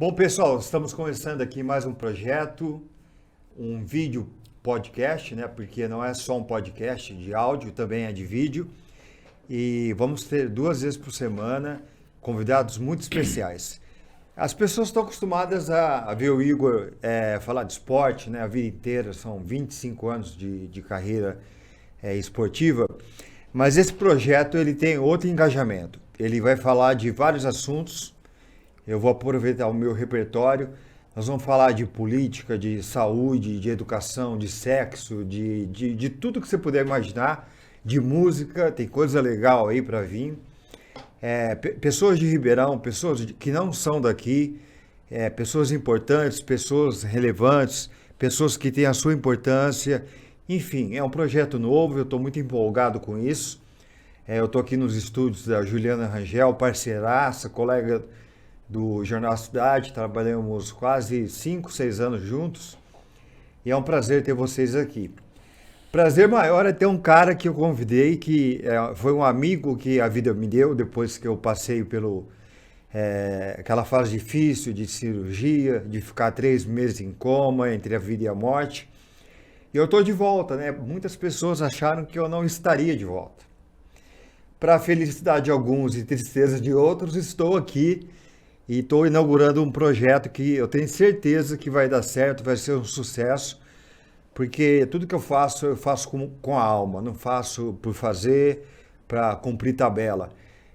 Bom, pessoal, estamos começando aqui mais um projeto, um vídeo podcast, né? Porque não é só um podcast de áudio, também é de vídeo. E vamos ter 2 vezes por semana convidados muito especiais. As pessoas estão acostumadas a ver o Igor falar de esporte, né? A vida inteira, são 25 anos de carreira esportiva. Mas esse projeto ele tem outro engajamento. Ele vai falar de vários assuntos. Eu vou aproveitar o meu repertório. Nós vamos falar de política, de saúde, de educação, de sexo, de tudo que você puder imaginar, de música, tem coisa legal aí para vir. Pessoas de Ribeirão, que não são daqui, pessoas importantes, pessoas relevantes, pessoas que têm a sua importância. Enfim, é um projeto novo, eu estou muito empolgado com isso. Eu estou aqui nos estúdios da Juliana Rangel, parceiraça, colega do Jornal Cidade, trabalhamos quase 5, 6 anos juntos e é um prazer ter vocês aqui. Prazer maior é ter um cara que eu convidei, que foi um amigo que a vida me deu depois que eu passei pelo aquela fase difícil de cirurgia, de ficar 3 meses em coma entre a vida e a morte. E eu estou de volta, né? Muitas pessoas acharam que eu não estaria de volta. Para a felicidade de alguns e tristeza de outros, estou aqui e estou inaugurando um projeto que eu tenho certeza que vai dar certo, vai ser um sucesso, porque tudo que eu faço com a alma, não faço por fazer, para cumprir tabela.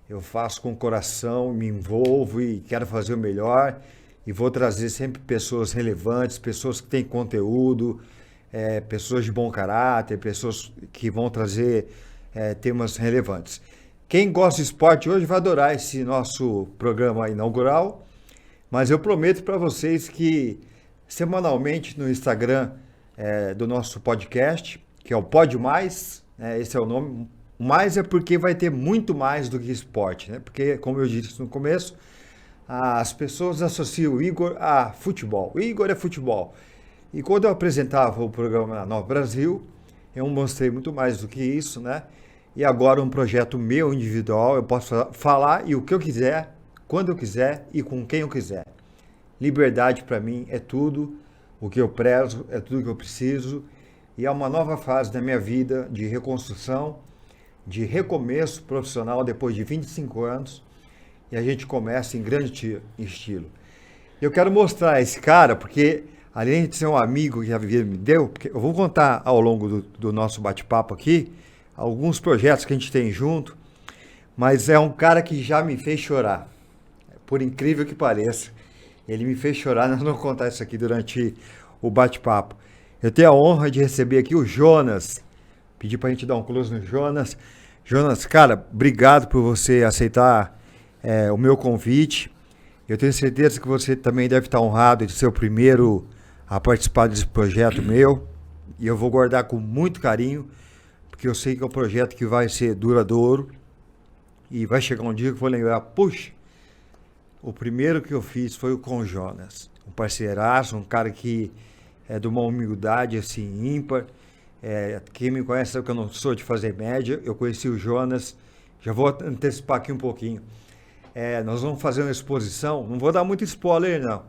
Eu faço com o coração, me envolvo e quero fazer o melhor e vou trazer sempre pessoas relevantes, pessoas que têm conteúdo, pessoas de bom caráter, pessoas que vão trazer temas relevantes. Quem gosta de esporte hoje vai adorar esse nosso programa inaugural, mas eu prometo para vocês que semanalmente no Instagram do nosso podcast, que é o Pode Mais, esse é o nome, mais é porque vai ter muito mais do que esporte, né? Porque, como eu disse no começo, as pessoas associam o Igor a futebol. O Igor é futebol. E quando eu apresentava o programa na Nova Brasil, eu mostrei muito mais do que isso, né? E agora um projeto meu individual, eu posso falar e o que eu quiser, quando eu quiser e com quem eu quiser. Liberdade para mim é tudo, o que eu prezo é tudo que eu preciso e é uma nova fase da minha vida de reconstrução, de recomeço profissional depois de 25 anos e a gente começa em grande estilo. Eu quero mostrar esse cara porque além de ser um amigo que a vida me deu, porque eu vou contar ao longo do nosso bate-papo aqui alguns projetos que a gente tem junto, mas é um cara que já me fez chorar, por incrível que pareça. Ele me fez chorar, nós vamos contar isso aqui durante o bate-papo. Eu tenho a honra de receber aqui o Jonas, pedir para a gente dar um close no Jonas. Jonas, cara, obrigado por você aceitar o meu convite. Eu tenho certeza que você também deve estar honrado de ser o primeiro a participar desse projeto meu, e eu vou guardar com muito carinho, porque eu sei que é um projeto que vai ser duradouro e vai chegar um dia que eu vou lembrar, puxa, o primeiro que eu fiz foi com o Jonas, um parceiraço, um cara que é de uma humildade assim ímpar. Quem me conhece sabe que eu não sou de fazer média, eu conheci o Jonas, já vou antecipar aqui um pouquinho. Nós vamos fazer uma exposição, não vou dar muito spoiler não,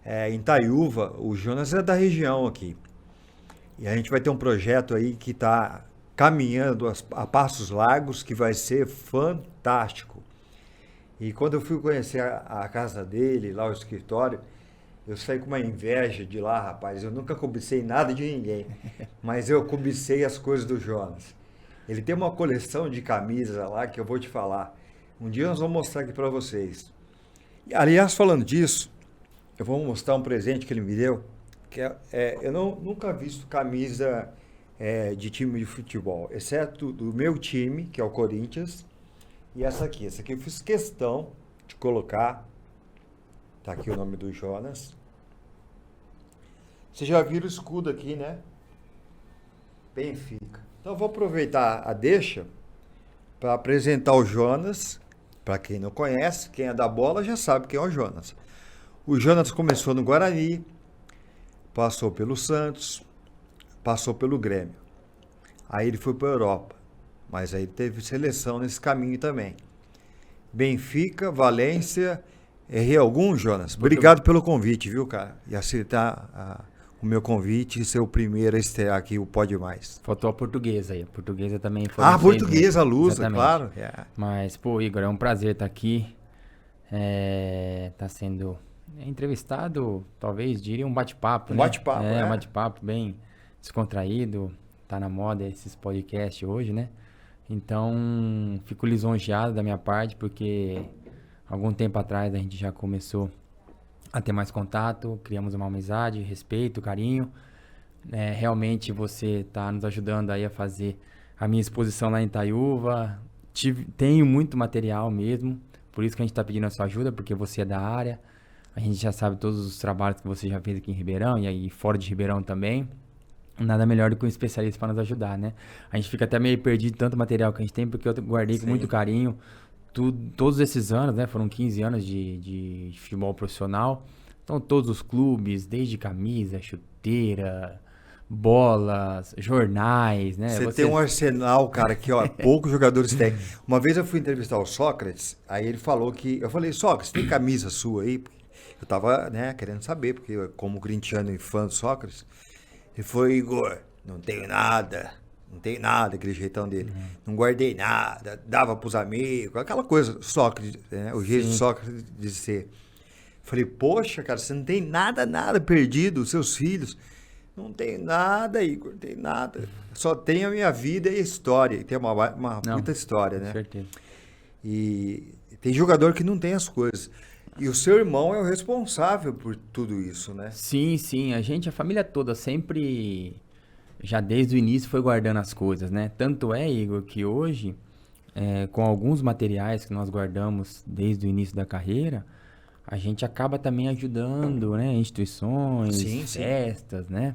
em Itaiúva. O Jonas é da região aqui. E a gente vai ter um projeto aí que está caminhando a passos largos, que vai ser fantástico. E quando eu fui conhecer a casa dele, lá o escritório, eu saí com uma inveja de lá, rapaz. Eu nunca cobicei nada de ninguém, mas eu cobicei as coisas do Jonas. Ele tem uma coleção de camisas lá que eu vou te falar. Um dia nós vamos mostrar aqui para vocês. E, aliás, falando disso, eu vou mostrar um presente que ele me deu, que eu nunca visto camisa de time de futebol, exceto do meu time, que é o Corinthians, e essa aqui. Essa aqui eu fiz questão de colocar. Tá aqui o nome do Jonas. Você já viu o escudo aqui, né? Benfica. Então eu vou aproveitar a deixa para apresentar o Jonas. Para quem não conhece, quem é da bola já sabe quem é o Jonas. O Jonas começou no Guarani, passou pelo Santos, passou pelo Grêmio. Aí ele foi para a Europa, mas aí teve seleção nesse caminho também. Benfica, Valência, Errei algum, Jonas? Obrigado pelo convite, viu, cara? E aceitar o meu convite e ser o primeiro a estrear aqui o Pode Mais. Faltou a portuguesa aí. A portuguesa também foi. Ah, a portuguesa, a Lusa, exatamente. claro. Mas, pô, Igor, é um prazer estar aqui. Tá sendo entrevistado, talvez diria um bate-papo, né? Bate-papo, um bate-papo bem descontraído. Tá na moda esses podcasts hoje, né? Então, fico lisonjeado da minha parte, porque algum tempo atrás a gente já começou a ter mais contato, criamos uma amizade, respeito, carinho. Realmente você está nos ajudando aí a fazer a minha exposição lá em Itaiúva. Tenho muito material mesmo, por isso que a gente está pedindo a sua ajuda, porque você é da área. A gente já sabe todos os trabalhos que você já fez aqui em Ribeirão e aí fora de Ribeirão também. Nada melhor do que um especialista para nos ajudar, né? A gente fica até meio perdido de tanto material que a gente tem, porque eu guardei com muito carinho todos esses anos, né? Foram 15 anos de futebol profissional. Então, todos os clubes, desde camisa, chuteira, bolas, jornais, né? Você tem um arsenal, cara, que ó, poucos jogadores têm. Uma vez eu fui entrevistar o Sócrates, aí ele falou que... Eu falei, Sócrates, tem camisa sua aí? Eu tava, né, querendo saber, porque eu, como corintiano e fã do Sócrates... Ele falou, Igor, não tenho nada, aquele jeitão dele. Não guardei nada, dava pros amigos, aquela coisa, Sócrates, né? O jeito de Sócrates de ser. Falei, poxa, cara, você não tem nada perdido, os seus filhos. Não tenho nada, Igor, não tem nada. Só tenho a minha vida e a história. E tem uma puta história, né? Com certeza. E tem jogador que não tem as coisas. E o seu irmão é o responsável por tudo isso, né? Sim. A família toda sempre, já desde o início, foi guardando as coisas, né? Tanto é, Igor, que hoje, com alguns materiais que nós guardamos desde o início da carreira, a gente acaba também ajudando, né? Instituições, festas, né?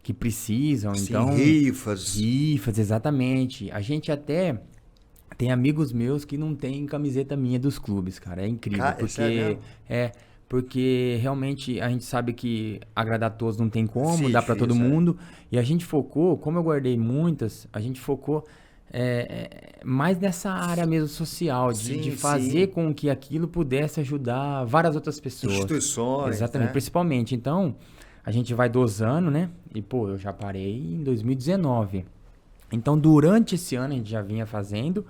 Que precisam, sim, então... Rifas, exatamente. A gente até... Tem amigos meus que não tem camiseta minha dos clubes, cara. É incrível. Porque realmente a gente sabe que agradar a todos não tem como, dá pra todo mundo. E a gente focou, como eu guardei muitas, a gente focou mais nessa área mesmo social, de fazer com que aquilo pudesse ajudar várias outras pessoas. Instituições. Exatamente, né? Principalmente. Então, a gente vai dosando, né? E, pô, eu já parei em 2019. Então, durante esse ano a gente já vinha fazendo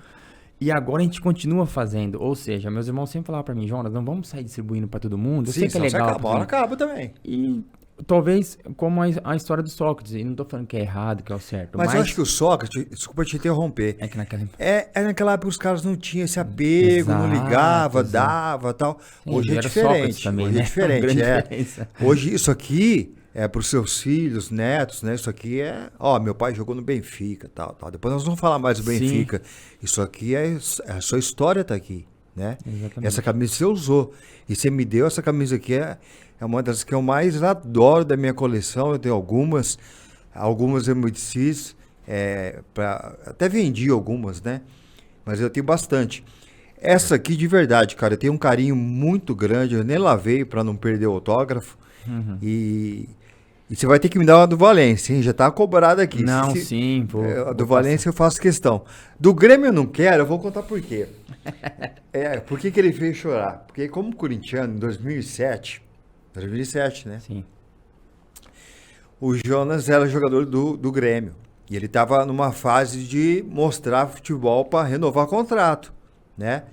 e agora a gente continua fazendo. Ou seja, meus irmãos sempre falavam pra mim, Jonas, não vamos sair distribuindo pra todo mundo. Eu sei que é legal. Acaba também. E talvez como a história do Sócrates. E não tô falando que é errado, que é o certo. Mas eu acho que o Sócrates, desculpa te interromper. É que naquela... naquela época os caras não tinham esse apego, não ligava, dava tal. Hoje é diferente. Também, hoje né? é diferente. Hoje isso aqui... para os seus filhos, netos, né? Isso aqui meu pai jogou no Benfica, tal. Depois nós vamos falar mais do Benfica. Isso aqui a sua história tá aqui, né? Exatamente. Essa camisa você usou. E você me deu essa camisa aqui, é uma das que eu mais adoro da minha coleção. Eu tenho algumas eu me desfiz, até vendi algumas, né? Mas eu tenho bastante. Essa aqui, de verdade, cara, eu tenho um carinho muito grande. Eu nem lavei para não perder o autógrafo. E você vai ter que me dar uma do Valência, hein? Já tá cobrado aqui. Não, sim. A do Valência eu faço questão. Do Grêmio eu não quero, eu vou contar por quê. Por que ele fez chorar? Porque como corintiano, em 2007, né? Sim. O Jonas era jogador do Grêmio. E ele tava numa fase de mostrar futebol para renovar contrato, né?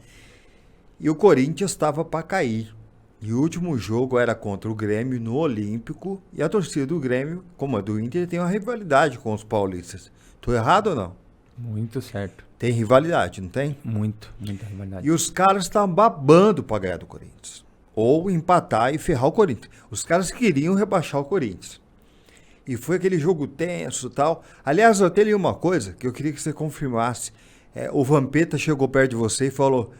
E o Corinthians estava para cair. E o último jogo era contra o Grêmio no Olímpico. E a torcida do Grêmio, como a do Inter, tem uma rivalidade com os paulistas. Tô errado ou não? Muito certo. Tem rivalidade, não tem? Muita rivalidade. E os caras estavam babando para ganhar do Corinthians. Ou empatar e ferrar o Corinthians. Os caras queriam rebaixar o Corinthians. E foi aquele jogo tenso e tal. Aliás, eu tenho uma coisa que eu queria que você confirmasse. O Vampeta chegou perto de você e falou...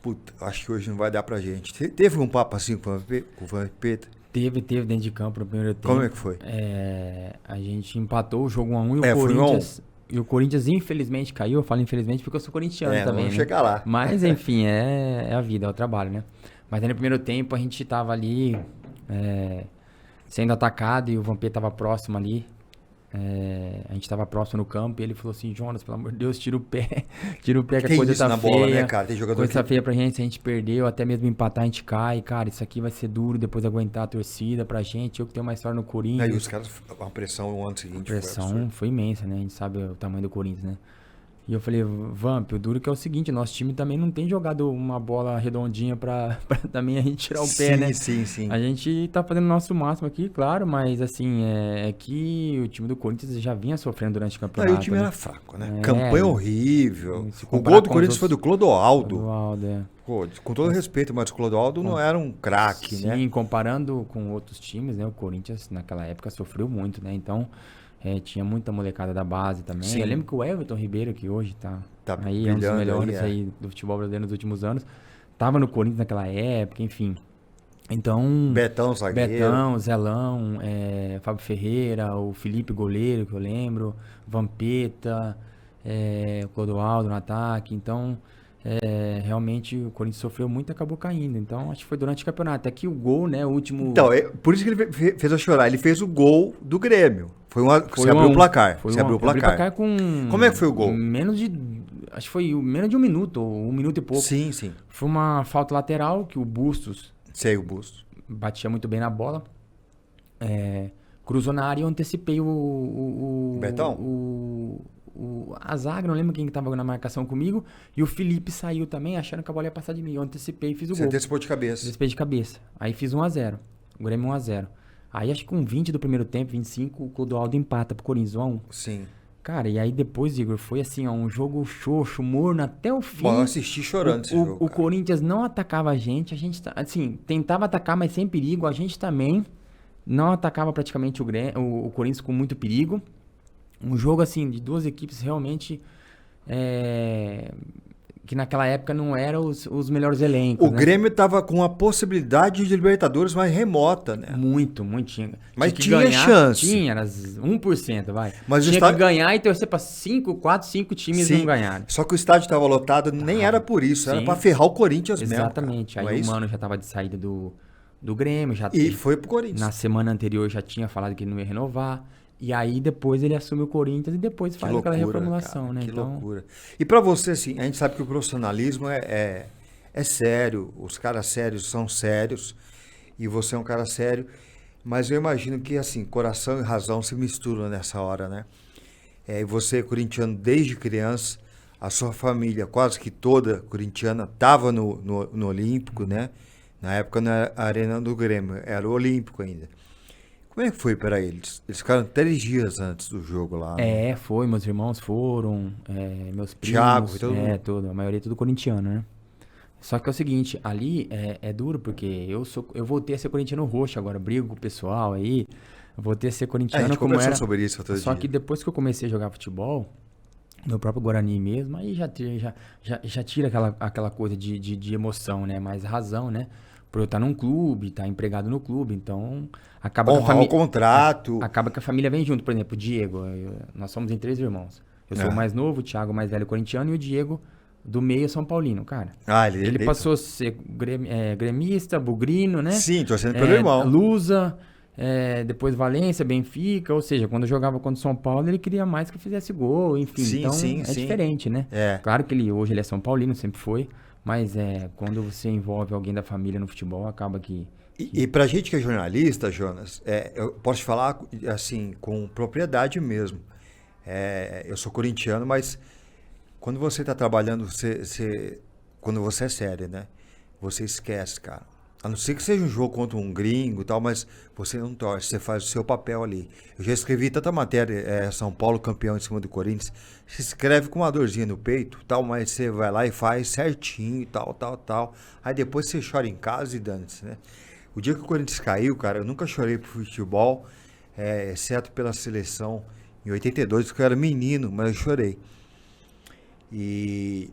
Puta, acho que hoje não vai dar pra gente. Teve um papo assim com o Vampeta? Teve dentro de campo no primeiro tempo. Como é que foi? A gente empatou o jogo 1-1 e o Corinthians... E o Corinthians infelizmente caiu. Eu falo infelizmente porque eu sou corintiano também, vamos né? chegar lá. Mas enfim, é a vida, é o trabalho, né? Mas aí no primeiro tempo a gente tava ali sendo atacado e o Vampeta tava próximo ali. A gente tava próximo no campo e ele falou assim, Jonas, pelo amor de Deus, tira o pé que a Tem coisa isso tá na feia. bola, né, cara? Tem jogador Coisa tá que... feia pra gente, se a gente perdeu, até mesmo empatar a gente cai, cara, isso aqui vai ser duro, depois aguentar a torcida pra gente, eu que tenho uma história no Corinthians. Aí os caras, a pressão no ano seguinte A pressão foi imensa, né? A gente sabe o tamanho do Corinthians, né? E eu falei, Vamp, o duro que é o seguinte, nosso time também não tem jogado uma bola redondinha pra também a gente tirar o pé, né? Sim. A gente tá fazendo o nosso máximo aqui, claro, mas assim, é que o time do Corinthians já vinha sofrendo durante o campeonato. Aí o time né? era fraco, né? Campanha horrível. Se O comparar gol do com Corinthians os foi do Clodoaldo. Clodoaldo, é. Pô, com todo respeito, mas o Clodoaldo não era um craque, né? Sim, comparando com outros times, né? O Corinthians naquela época sofreu muito, né? Então, tinha muita molecada da base também. Sim. Eu lembro que o Everton Ribeiro, que hoje tá aí, é um dos brilhando melhores aí, aí do futebol brasileiro nos últimos anos, tava no Corinthians naquela época, enfim. Então, Betão, zagueiro. Betão, Zelão, Fábio Ferreira, o Felipe goleiro, que eu lembro, Vampeta, o Clodoaldo no ataque. Então, realmente o Corinthians sofreu muito e acabou caindo. Então, acho que foi durante o campeonato. Até que o gol, né, o último... Então, por isso que ele fez eu chorar. Ele fez o gol do Grêmio. Você abriu o placar. Você abriu o placar. Com... Como é que foi o gol? Acho que foi menos de um minuto, ou 1 minuto e pouco. Sim. Foi uma falta lateral que o Bustos... Sei, o Busto. Batia muito bem na bola. Cruzou na área e eu antecipei o Betão? A zaga, não lembro quem que tava na marcação comigo. E o Felipe saiu também, achando que a bola ia passar de mim. Eu antecipei e fiz o Você gol. antecipou de cabeça. Antecipei de cabeça. Aí fiz 1-0. O Grêmio 1-0. Aí acho que com 20 do primeiro tempo, 25, o Clodoaldo empata pro Corinthians 1-1. Sim. Cara, e aí depois, Igor, foi assim, ó, um jogo xoxo, morno até o fim. Bom, eu assisti chorando esse jogo. O Corinthians não atacava a gente, assim, tentava atacar, mas sem perigo. A gente também não atacava praticamente o Corinthians com muito perigo. Um jogo, assim, de duas equipes realmente que naquela época não eram os melhores elencos. O Grêmio tava com a possibilidade de Libertadores mais remota, né? Muito. Mas que tinha ganhar, chance. Tinha, era 1%, vai. Mas tinha que ganhar e torcer pra 4, 5 times não ganharem. Só que o estádio estava lotado, nem era por isso, era Sim. para ferrar o Corinthians mesmo. Exatamente. Cara. Aí o Mano já tava de saída do Grêmio. E foi pro Corinthians. Na semana anterior já tinha falado que ele não ia renovar. E aí depois ele assume o Corinthians e depois faz aquela reformulação, cara, né? Que loucura. E para você, assim, a gente sabe que o profissionalismo é sério, os caras sérios são sérios, e você é um cara sério, mas eu imagino que, assim, coração e razão se misturam nessa hora, né? E você, corintiano desde criança, a sua família quase que toda corintiana estava no Olímpico, né? Na época não era a Arena do Grêmio, era o Olímpico ainda. Como é que foi para eles? Eles ficaram 3 dias antes do jogo lá. Né? Foi, meus irmãos foram, meus primos, Thiago, todo mundo. a maioria é tudo corintiano, né? Só que é o seguinte, ali é duro porque eu voltei a ser corintiano roxo agora, brigo com o pessoal aí, eu voltei a ser corintiano a gente como conversou era. sobre isso outro Só dia. que depois que eu comecei a jogar futebol, no próprio Guarani mesmo, aí já tira aquela coisa de emoção, né? Mais razão, né? Por eu estar num clube, estar empregado no clube, então acaba honrar o contrato. Acaba que a família vem junto. Por exemplo, o Diego, nós somos em 3 irmãos. Eu sou o mais novo, o Thiago o mais velho corintiano e o Diego do meio São Paulino, cara. Ele passou a ser gremista, bugrino, né? Sim, torcendo pelo irmão. Lusa, depois Valência, Benfica, ou seja, quando eu jogava contra o São Paulo, ele queria mais que eu fizesse gol, enfim. Sim, então diferente, né? Claro que hoje ele é São Paulino, sempre foi. Mas quando você envolve alguém da família no futebol, acaba que... E pra gente que é jornalista, Jonas, eu posso te falar assim, com propriedade mesmo. Eu sou corintiano, mas quando você tá trabalhando, quando você é sério, né? Você esquece, cara. A não ser que seja um jogo contra um gringo e tal, mas você não torce, você faz o seu papel ali. Eu já escrevi tanta matéria, São Paulo campeão em cima do Corinthians, se escreve com uma dorzinha no peito, tal, mas você vai lá e faz certinho e tal. Aí depois você chora em casa e dane-se, né? O dia que o Corinthians caiu, cara, eu nunca chorei pro futebol, exceto pela seleção em 82, porque eu era menino, mas eu chorei. E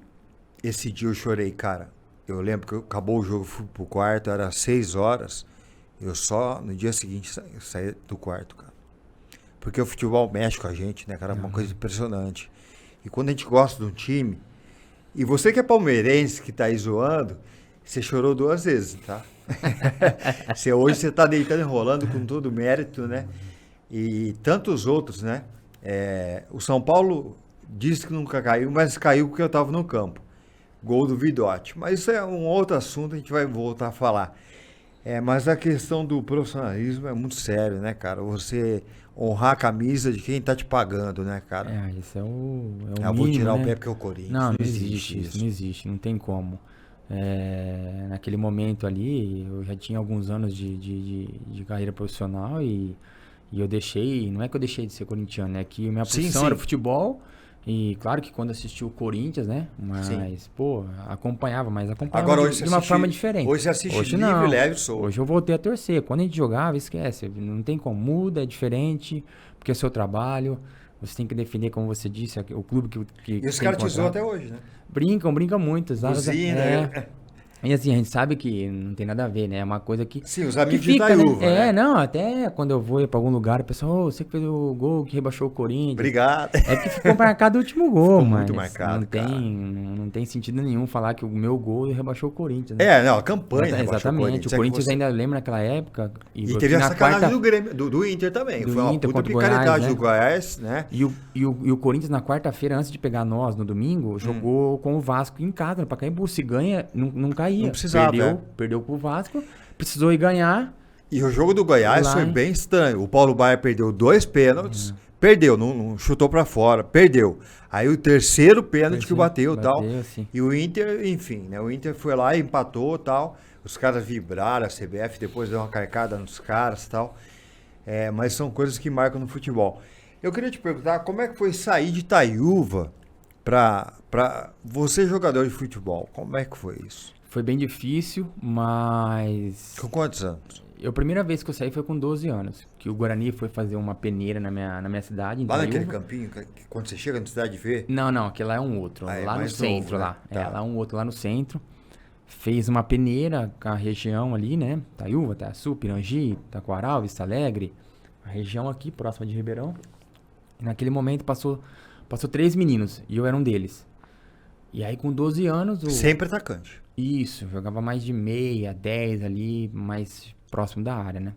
esse dia eu chorei, cara. Eu lembro que acabou o jogo, fui pro quarto, era 6 horas. Eu só, no dia seguinte, saí do quarto, cara. Porque o futebol mexe com a gente, né, cara? É uma coisa impressionante. E quando a gente gosta de um time... E você que é palmeirense, que tá aí zoando, você chorou 2 vezes, tá? Hoje você tá deitando e rolando com todo mérito, né? e tantos outros, né? O São Paulo disse que nunca caiu, mas caiu porque eu estava no campo. Gol do Vidotti. Mas isso é um outro assunto, a gente vai voltar a falar. Mas a questão do profissionalismo é muito sério, né, cara? Você honrar a camisa de quem tá te pagando, né, cara? Isso é o Eu vou mínimo, tirar o né? pé porque é o Corinthians. Não existe isso, não existe, não tem como. Naquele momento ali, eu já tinha alguns anos de carreira profissional e eu deixei, não é que eu deixei de ser corintiano, é que minha profissão era futebol. E claro que quando assisti o Corinthians, né? Mas, acompanhava Agora, de uma forma diferente. Hoje você assiste Hoje livre, não. leve, solto. Hoje eu voltei a torcer. Quando a gente jogava, esquece. Não tem como. Muda, é diferente, porque é seu trabalho. Você tem que defender, como você disse, o clube que E os caras te zoam até hoje, né? Brincam muito. Buzina, E assim, a gente sabe que não tem nada a ver, né? É uma coisa que. Sim, os amigos que fica, de Itaúva, né? Não, até quando eu vou pra algum lugar, o pessoal, você que fez o gol que rebaixou o Corinthians. Obrigado. É que ficou marcado o último gol, mas muito marcado, não tem sentido nenhum falar que o meu gol rebaixou o Corinthians. Né? A campanha. Exatamente. O Corinthians ainda lembra naquela época. E teve a sacanagem do Grêmio, do Inter também. Foi uma puta picaretagem do Goiás, né? E o Corinthians, na quarta-feira, antes de pegar nós no domingo, jogou com o Vasco em casa, pra cair. Se ganha, não caía. Não precisava. Perdeu pro Vasco, precisou ir ganhar. E o jogo do Goiás foi bem estranho. O Paulo Baier perdeu 2 pênaltis, perdeu, não chutou pra fora, perdeu. Aí o terceiro pênalti que bateu e tal. Sim. E o Inter, enfim, né? O Inter foi lá e empatou e tal. Os caras vibraram, a CBF depois deu uma carcada nos caras e tal. Mas são coisas que marcam no futebol. Eu queria te perguntar, como é que foi sair de Itaúva pra você jogador de futebol? Como é que foi isso? Foi bem difícil, mas... Com quantos anos? A primeira vez que eu saí foi com 12 anos. Que o Guarani foi fazer uma peneira na minha cidade. Lá naquele campinho, quando você chega na cidade vê? Não, aquele lá é um outro. Lá no centro, novo, né? Lá. Lá é um outro, lá no centro. Fez uma peneira com a região ali, né? Itaúva, Itaiaçu, Pirangi, Taquaral, Vista Alegre. A região aqui, próxima de Ribeirão. E naquele momento passou 3 meninos, e eu era um deles. E aí com 12 anos... Sempre atacante. Isso, jogava mais de meia, 10 ali, mais próximo da área, né?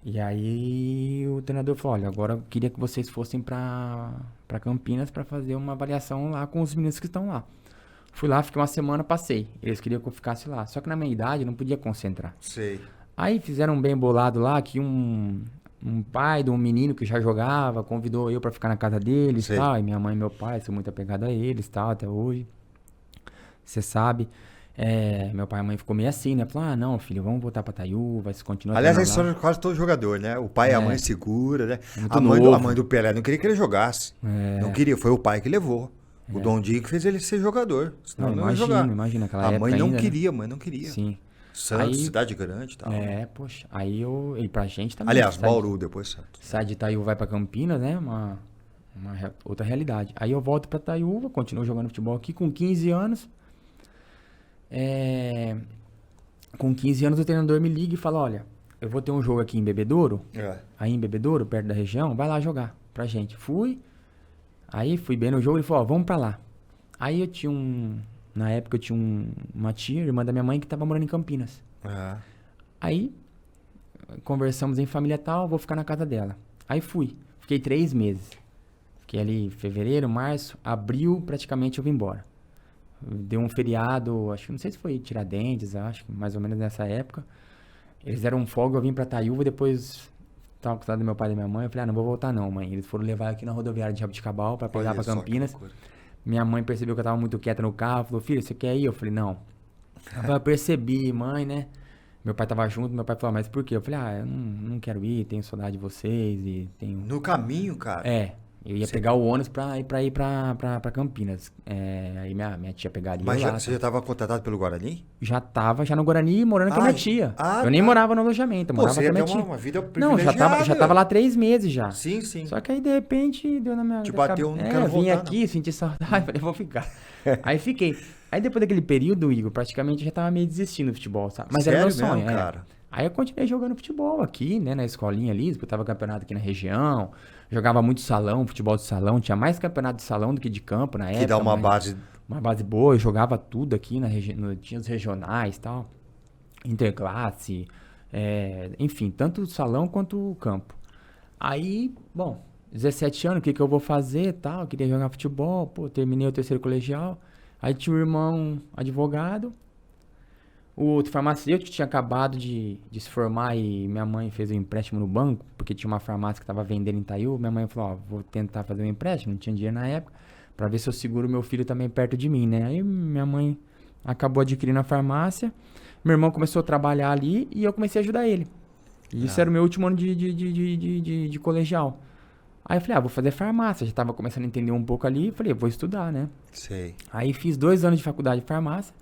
E aí o treinador falou, olha, agora eu queria que vocês fossem pra Campinas pra fazer uma avaliação lá com os meninos que estão lá. Fui lá, fiquei uma semana, passei. Eles queriam que eu ficasse lá. Só que na minha idade eu não podia concentrar. Sei. Aí fizeram um bem bolado lá, que um pai de um menino que já jogava convidou eu pra ficar na casa deles e tal. E minha mãe e meu pai são muito apegados a eles e tal, até hoje. Você sabe. Meu pai e a mãe ficou meio assim, né? Falou, não, filho, vamos voltar pra Itaúva, vai se continuar. Aliás, a história de quase todo jogador, né? O pai e a mãe segura, né? A mãe do Pelé não queria que ele jogasse. Não queria, foi o pai que levou. O Dom Dinho que fez ele ser jogador. Senão não ia jogar. Imagina aquela época. A mãe não né? queria. Sim. Santos, cidade grande e tal. Poxa. Aí e pra gente também. Aliás, Bauru, depois Santos. Sai de Itaúva, vai pra Campinas, né? Uma outra realidade. Aí eu volto pra Itaúva, continuo jogando futebol aqui com 15 anos. Com 15 anos o treinador me liga e fala, olha, eu vou ter um jogo aqui em Bebedouro, aí em Bebedouro, perto da região, vai lá jogar pra gente. Fui bem no jogo, ele falou, vamos pra lá. Aí eu tinha na época eu tinha uma tia, irmã da minha mãe, que tava morando em Campinas. Aí conversamos em família tal, vou ficar na casa dela. Aí fiquei 3 meses. Fiquei ali fevereiro, março, abril, praticamente eu vim embora. Deu um feriado, acho que não sei se foi Tiradentes, acho que mais ou menos nessa época. Eles deram um folga, eu vim pra Itaúva, depois tava com o do meu pai e da minha mãe. Eu falei, não vou voltar não, mãe. Eles foram levar aqui na rodoviária de Jabuticabal pra pegar pra Campinas. Minha mãe percebeu que eu tava muito quieta no carro, falou, filho, você quer ir? Eu falei, não. Eu percebi, mãe, né? Meu pai tava junto, meu pai falou, mas por quê? Eu falei, eu não quero ir, tenho saudade de vocês e tenho... No caminho, cara? Eu ia pegar o ônibus pra ir pra Campinas. Aí minha tia pegaria lá. Mas você já tá? estava contratado pelo Guarani? Já tava no Guarani, morando com a minha tia. Eu nem morava no alojamento, eu morava com a minha tia. Uma vida privilegiada. Não, já tava lá 3 meses já. Sim. Só que aí, de repente, deu na minha... Te bateu, não quero voltar, vim aqui, senti saudade, falei, vou ficar. Aí fiquei. Aí depois daquele período, Igor, praticamente já tava meio desistindo do futebol, sabe? Mas sério era meu sonho, mesmo, cara? Aí eu continuei jogando futebol aqui, né, na escolinha ali, disputava campeonato aqui na região, jogava muito salão, futebol de salão, tinha mais campeonato de salão do que de campo na época. Que dá uma base... Uma base boa, eu jogava tudo aqui, tinha os regionais e tal, interclasse, enfim, tanto o salão quanto o campo. Aí, bom, 17 anos, o que eu vou fazer e tal? Eu queria jogar futebol, pô, terminei o terceiro colegial. Aí tinha um irmão advogado, o outro farmacêutico que tinha acabado de se formar e minha mãe fez um empréstimo no banco, porque tinha uma farmácia que estava vendendo em Itaú. Minha mãe falou, ó, vou tentar fazer um empréstimo, não tinha dinheiro na época, pra ver se eu seguro meu filho também perto de mim, né? Aí minha mãe acabou adquirindo a farmácia, meu irmão começou a trabalhar ali e eu comecei a ajudar ele. E isso era o meu último ano de colegial. Aí eu falei, vou fazer farmácia. Já tava começando a entender um pouco ali. Falei, vou estudar, né? Sei. Aí fiz 2 anos de faculdade de farmácia.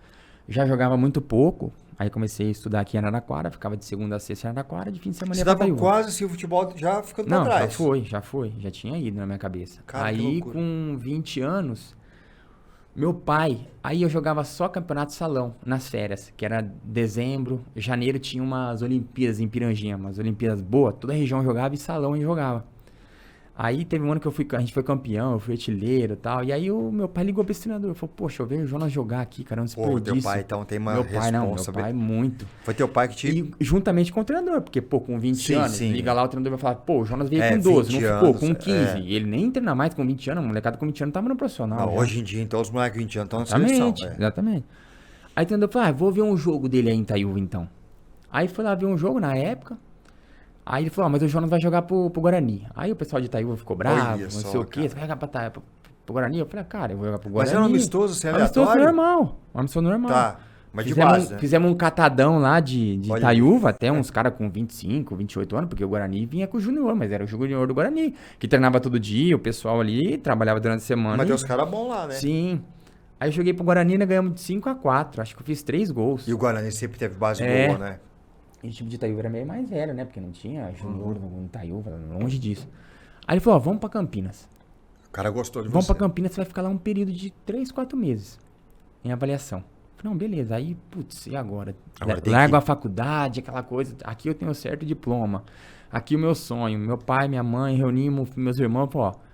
Já jogava muito pouco. Aí comecei a estudar aqui em Araraquara. Ficava de segunda a sexta em Araraquara. De fim de semana Você ia pra tava Itaúba. quase assim, o futebol já ficando pra Não, trás. já foi. Já tinha ido na minha cabeça. Cara, que Aí loucura. com 20 anos, meu pai... Aí eu jogava só campeonato salão, nas férias. Que era dezembro, janeiro tinha umas Olimpíadas em Piranginha. Umas Olimpíadas boas. Toda a região jogava e salão a gente jogava. Aí teve um ano que a gente foi campeão, eu fui artilheiro e tal. E aí o meu pai ligou pro treinador. Falou, poxa, eu vejo o Jonas jogar aqui, cara, é um desperdício. Pô, teu pai então tem uma Meu pai não, meu responsabilidade. pai muito. Foi teu pai que te... E juntamente com o treinador, porque, pô, com 20 Sim, anos, sim. liga lá, o treinador vai falar, pô, o Jonas veio É, com 12, não 20 ficou, anos, com 15. é. E ele nem treina mais com 20 anos, a molecada com 20 anos tava no profissional. Não, já. hoje em dia, então, os moleques de 20 anos estão na seleção. Exatamente, exatamente. Aí o treinador falou, vou ver um jogo dele aí em Itaúba, então. Aí foi lá ver um jogo na época. Aí ele falou, mas o Jonas vai jogar pro Guarani. Aí o pessoal de Itaúba ficou bravo, Olha não só, sei o quê. cara. Você vai jogar pro Guarani? Eu falei, cara, eu vou jogar pro Mas Guarani. era um amistoso, assim, Amistoso aleatório? normal. Amistoso normal. Tá, mas de Fizemos, base, né? fizemos um catadão lá de Olha Itaúba, até uns caras com 25, 28 anos, porque o Guarani vinha com o Júnior, mas era o Júnior do Guarani, que treinava todo dia, o pessoal ali trabalhava durante a semana. Mas e- tem uns caras bons lá, né? Sim. Aí eu joguei pro Guarani e nós ganhamos de 5-4. Acho que eu fiz 3 gols. E o Guarani sempre teve base É. boa, né? E o time de Itaúba era meio mais velho, né? Porque não tinha Júnior no Itaúba, longe disso. Aí ele falou, vamos pra Campinas. O cara gostou de Vamos você. pra Campinas, você vai ficar lá um período de 3, 4 meses em avaliação. Eu falei, não, beleza. Aí, putz, e agora? Agora tem Largo que- a faculdade, aquela coisa. Aqui eu tenho certo diploma. Aqui o meu sonho. Meu pai, minha mãe, reunimos meus irmãos, falou, ó,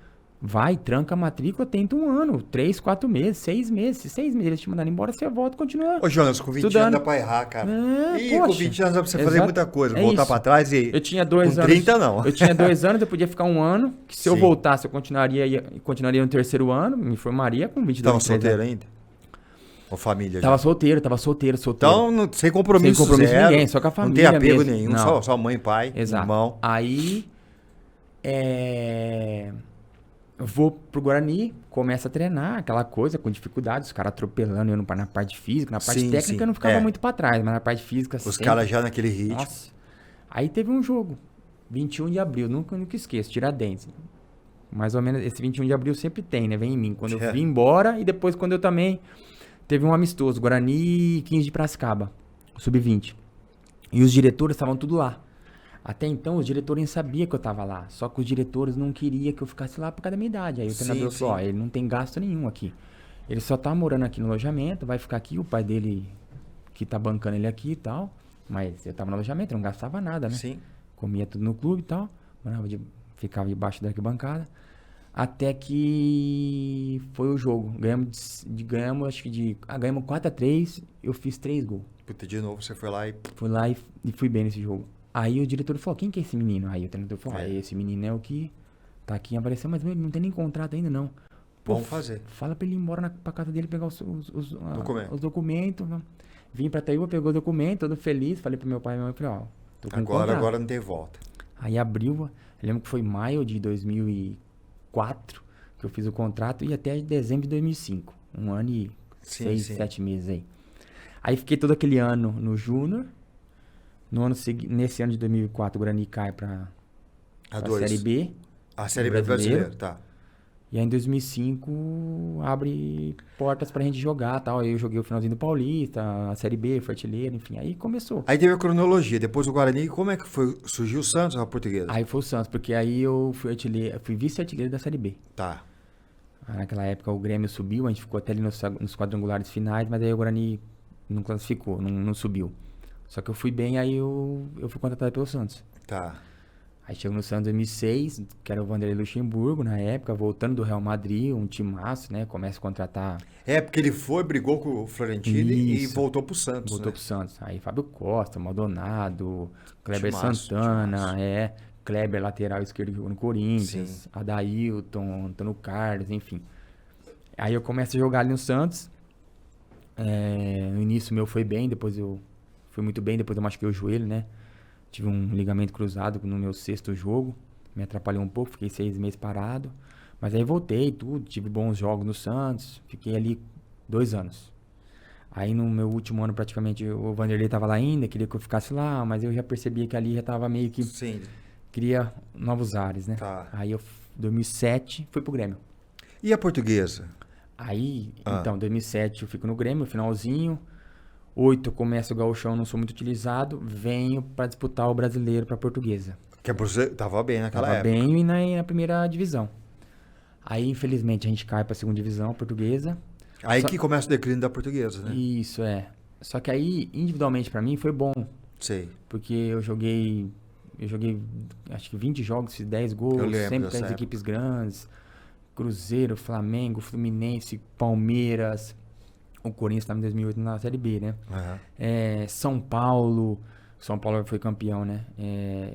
vai, tranca a matrícula, tenta 1 ano, 3, 4 meses, 6 meses. Se 6 meses eles te mandarem embora, você volta e continua. Ô, Jonas, com 20 Estudando. anos dá pra errar, cara. É, Ih, com poxa. 20 anos dá pra você fazer Exato. muita coisa. É Voltar isso. pra trás e... Eu tinha 2 com anos. 30 não. Eu tinha 2 anos, eu podia ficar 1 ano. Que se eu Sim. voltasse, eu continuaria no terceiro ano, me formaria com 22 Tava 23 solteiro anos. ainda? Ou família? Tava já? solteiro. Então, sem compromisso, Sem compromisso zero. com ninguém, só com a Não família tem apego mesmo. nenhum, Não. só mãe, pai, Exato. irmão. Aí, eu vou pro Guarani, começo a treinar, aquela coisa, com dificuldade, os caras atropelando eu na parte física, na parte Sim, técnica sim, eu não ficava é. muito pra trás, mas na parte física Os sempre. caras já naquele ritmo. Nossa. Aí teve um jogo, 21 de abril, nunca esqueço, Tiradentes. Mais ou menos, esse 21 de abril sempre tem, né? Vem em mim. Quando É. eu vim embora e depois quando eu também... Teve um amistoso, Guarani 15 de Piracicaba, sub-20. E os diretores estavam tudo lá. Até então, os diretores nem sabiam que eu tava lá. Só que os diretores não queriam que eu ficasse lá por causa da minha idade. Aí o Sim, treinador falou, ó, sim. ele não tem gasto nenhum aqui. Ele só tá morando aqui no alojamento, vai ficar aqui, o pai dele que tá bancando ele aqui e tal. Mas eu tava no alojamento, não gastava nada, né? Sim. Comia tudo no clube e tal. Ficava debaixo da arquibancada. Até que foi o jogo. Ganhamos acho que ganhamos 4-3. Eu fiz 3 gols. Puta, de novo você foi lá e... Fui lá e fui bem nesse jogo. Aí o diretor falou, quem que é esse menino? Aí o treinador falou, É. esse menino é o que tá aqui aparecendo, mas ele não tem nem contrato ainda não. Pô, Vamos fazer. Fala pra ele ir embora pra casa dele pegar os Documento. documentos. Vim pra Itaúba, pegou o documento, todo feliz. Falei pro meu pai e minha mãe, falei, ó, tô com contrato. Agora não tem volta. Aí abriu, eu lembro que foi maio de 2004 que eu fiz o contrato e até dezembro de 2005. 1 ano e Sim, 6, sim. 7 meses aí. Aí fiquei todo aquele ano no Júnior. Nesse ano de 2004 o Guarani cai pra Série B. A Série B brasileira, tá. E aí em 2005 abre portas pra gente jogar tal. Aí eu joguei o finalzinho do Paulista, a Série B, foi artilheiro, enfim. Aí começou. Aí teve a cronologia. Depois o Guarani, como é que foi? Surgiu o Santos ou a Portuguesa? Aí foi o Santos, porque aí eu fui vice-artilheiro da Série B. Tá. Aí naquela época o Grêmio subiu, a gente ficou até ali nos quadrangulares finais, mas aí o Guarani não classificou, não subiu. Só que eu fui bem, aí eu fui contratado pelo Santos. Tá. Aí chegou no Santos em 2006, que era o Vanderlei Luxemburgo na época, voltando do Real Madrid, um timaço, né? Começa a contratar, É, porque ele brigou com o Florentino e Isso. voltou pro Santos, voltou né? pro Santos. Aí Fábio Costa, Maldonado, Kleber Timaço, Santana, timaço. Kleber, lateral esquerdo, que jogou no Corinthians. Sim. Adailton, Antônio Carlos, enfim. Aí eu começo a jogar ali no Santos. No início meu foi bem, depois eu fui muito bem, depois eu machuquei o joelho, né? Tive um ligamento cruzado no meu 6º jogo. Me atrapalhou um pouco, fiquei 6 meses parado. Mas aí voltei tudo, tive bons jogos no Santos. Fiquei ali 2 anos. Aí no meu último ano praticamente o Vanderlei tava lá ainda, queria que eu ficasse lá, mas eu já percebia que ali já tava meio que... Sim. Queria novos ares, né? Tá. Aí eu, 2007, fui pro Grêmio. E a Portuguesa? Aí, então, 2007 eu fico no Grêmio, finalzinho. 2008 eu começo o gauchão, não sou muito utilizado. Venho pra disputar o Brasileiro pra Portuguesa. Que a Portuguesa tava bem naquela Tava época. bem e na primeira divisão. Aí, infelizmente, a gente cai pra 2ª divisão, a Portuguesa. Aí que começa o declínio da Portuguesa, né? Isso, é. Só que aí, individualmente pra mim, foi bom. Sei. Porque eu joguei acho que 20 jogos, fiz 10 gols, Eu lembro sempre dessa com as época. equipes grandes. Cruzeiro, Flamengo, Fluminense, Palmeiras. O Corinthians estava em 2008 na Série B, né? Aham. São Paulo foi campeão, né?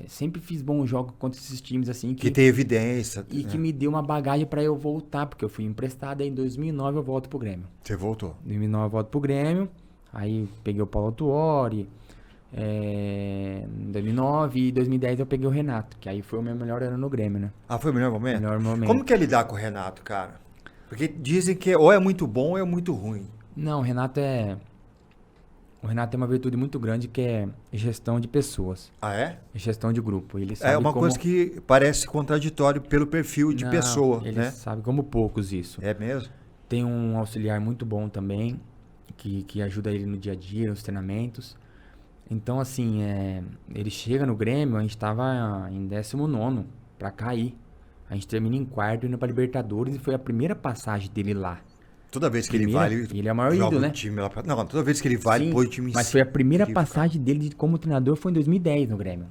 Sempre fiz bons jogos contra esses times, assim, Que tem evidência. e né? que me deu uma bagagem pra eu voltar, porque eu fui emprestado, aí em 2009 eu volto pro Grêmio. Você voltou. Em 2009 eu volto pro Grêmio, aí peguei o Paulo Autuori, em 2009 e 2010 eu peguei o Renato, que aí foi o meu melhor ano no Grêmio, né? Ah, foi o melhor momento? Melhor momento. Como que é lidar com o Renato, cara? Porque dizem que ou é muito bom ou é muito ruim. Não, o Renato tem uma virtude muito grande que é gestão de pessoas, Ah, é? gestão de grupo. Ele sabe É uma coisa que parece contraditório pelo perfil de Não, pessoa, ele né? sabe como poucos isso. É mesmo? Tem um auxiliar muito bom também, que ajuda ele no dia a dia, nos treinamentos. Então, assim, ele chega no Grêmio, a gente tava em 19º pra cair. A gente termina em 4º, indo pra Libertadores, e foi a primeira passagem dele lá. Toda vez que ele Primeira, vai, ele é o maior joga ídolo, o né? time lá pra... Não, toda vez que ele vai, ele Sim, põe o time em mas foi a primeira cima, cara. passagem dele como treinador, foi em 2010 no Grêmio.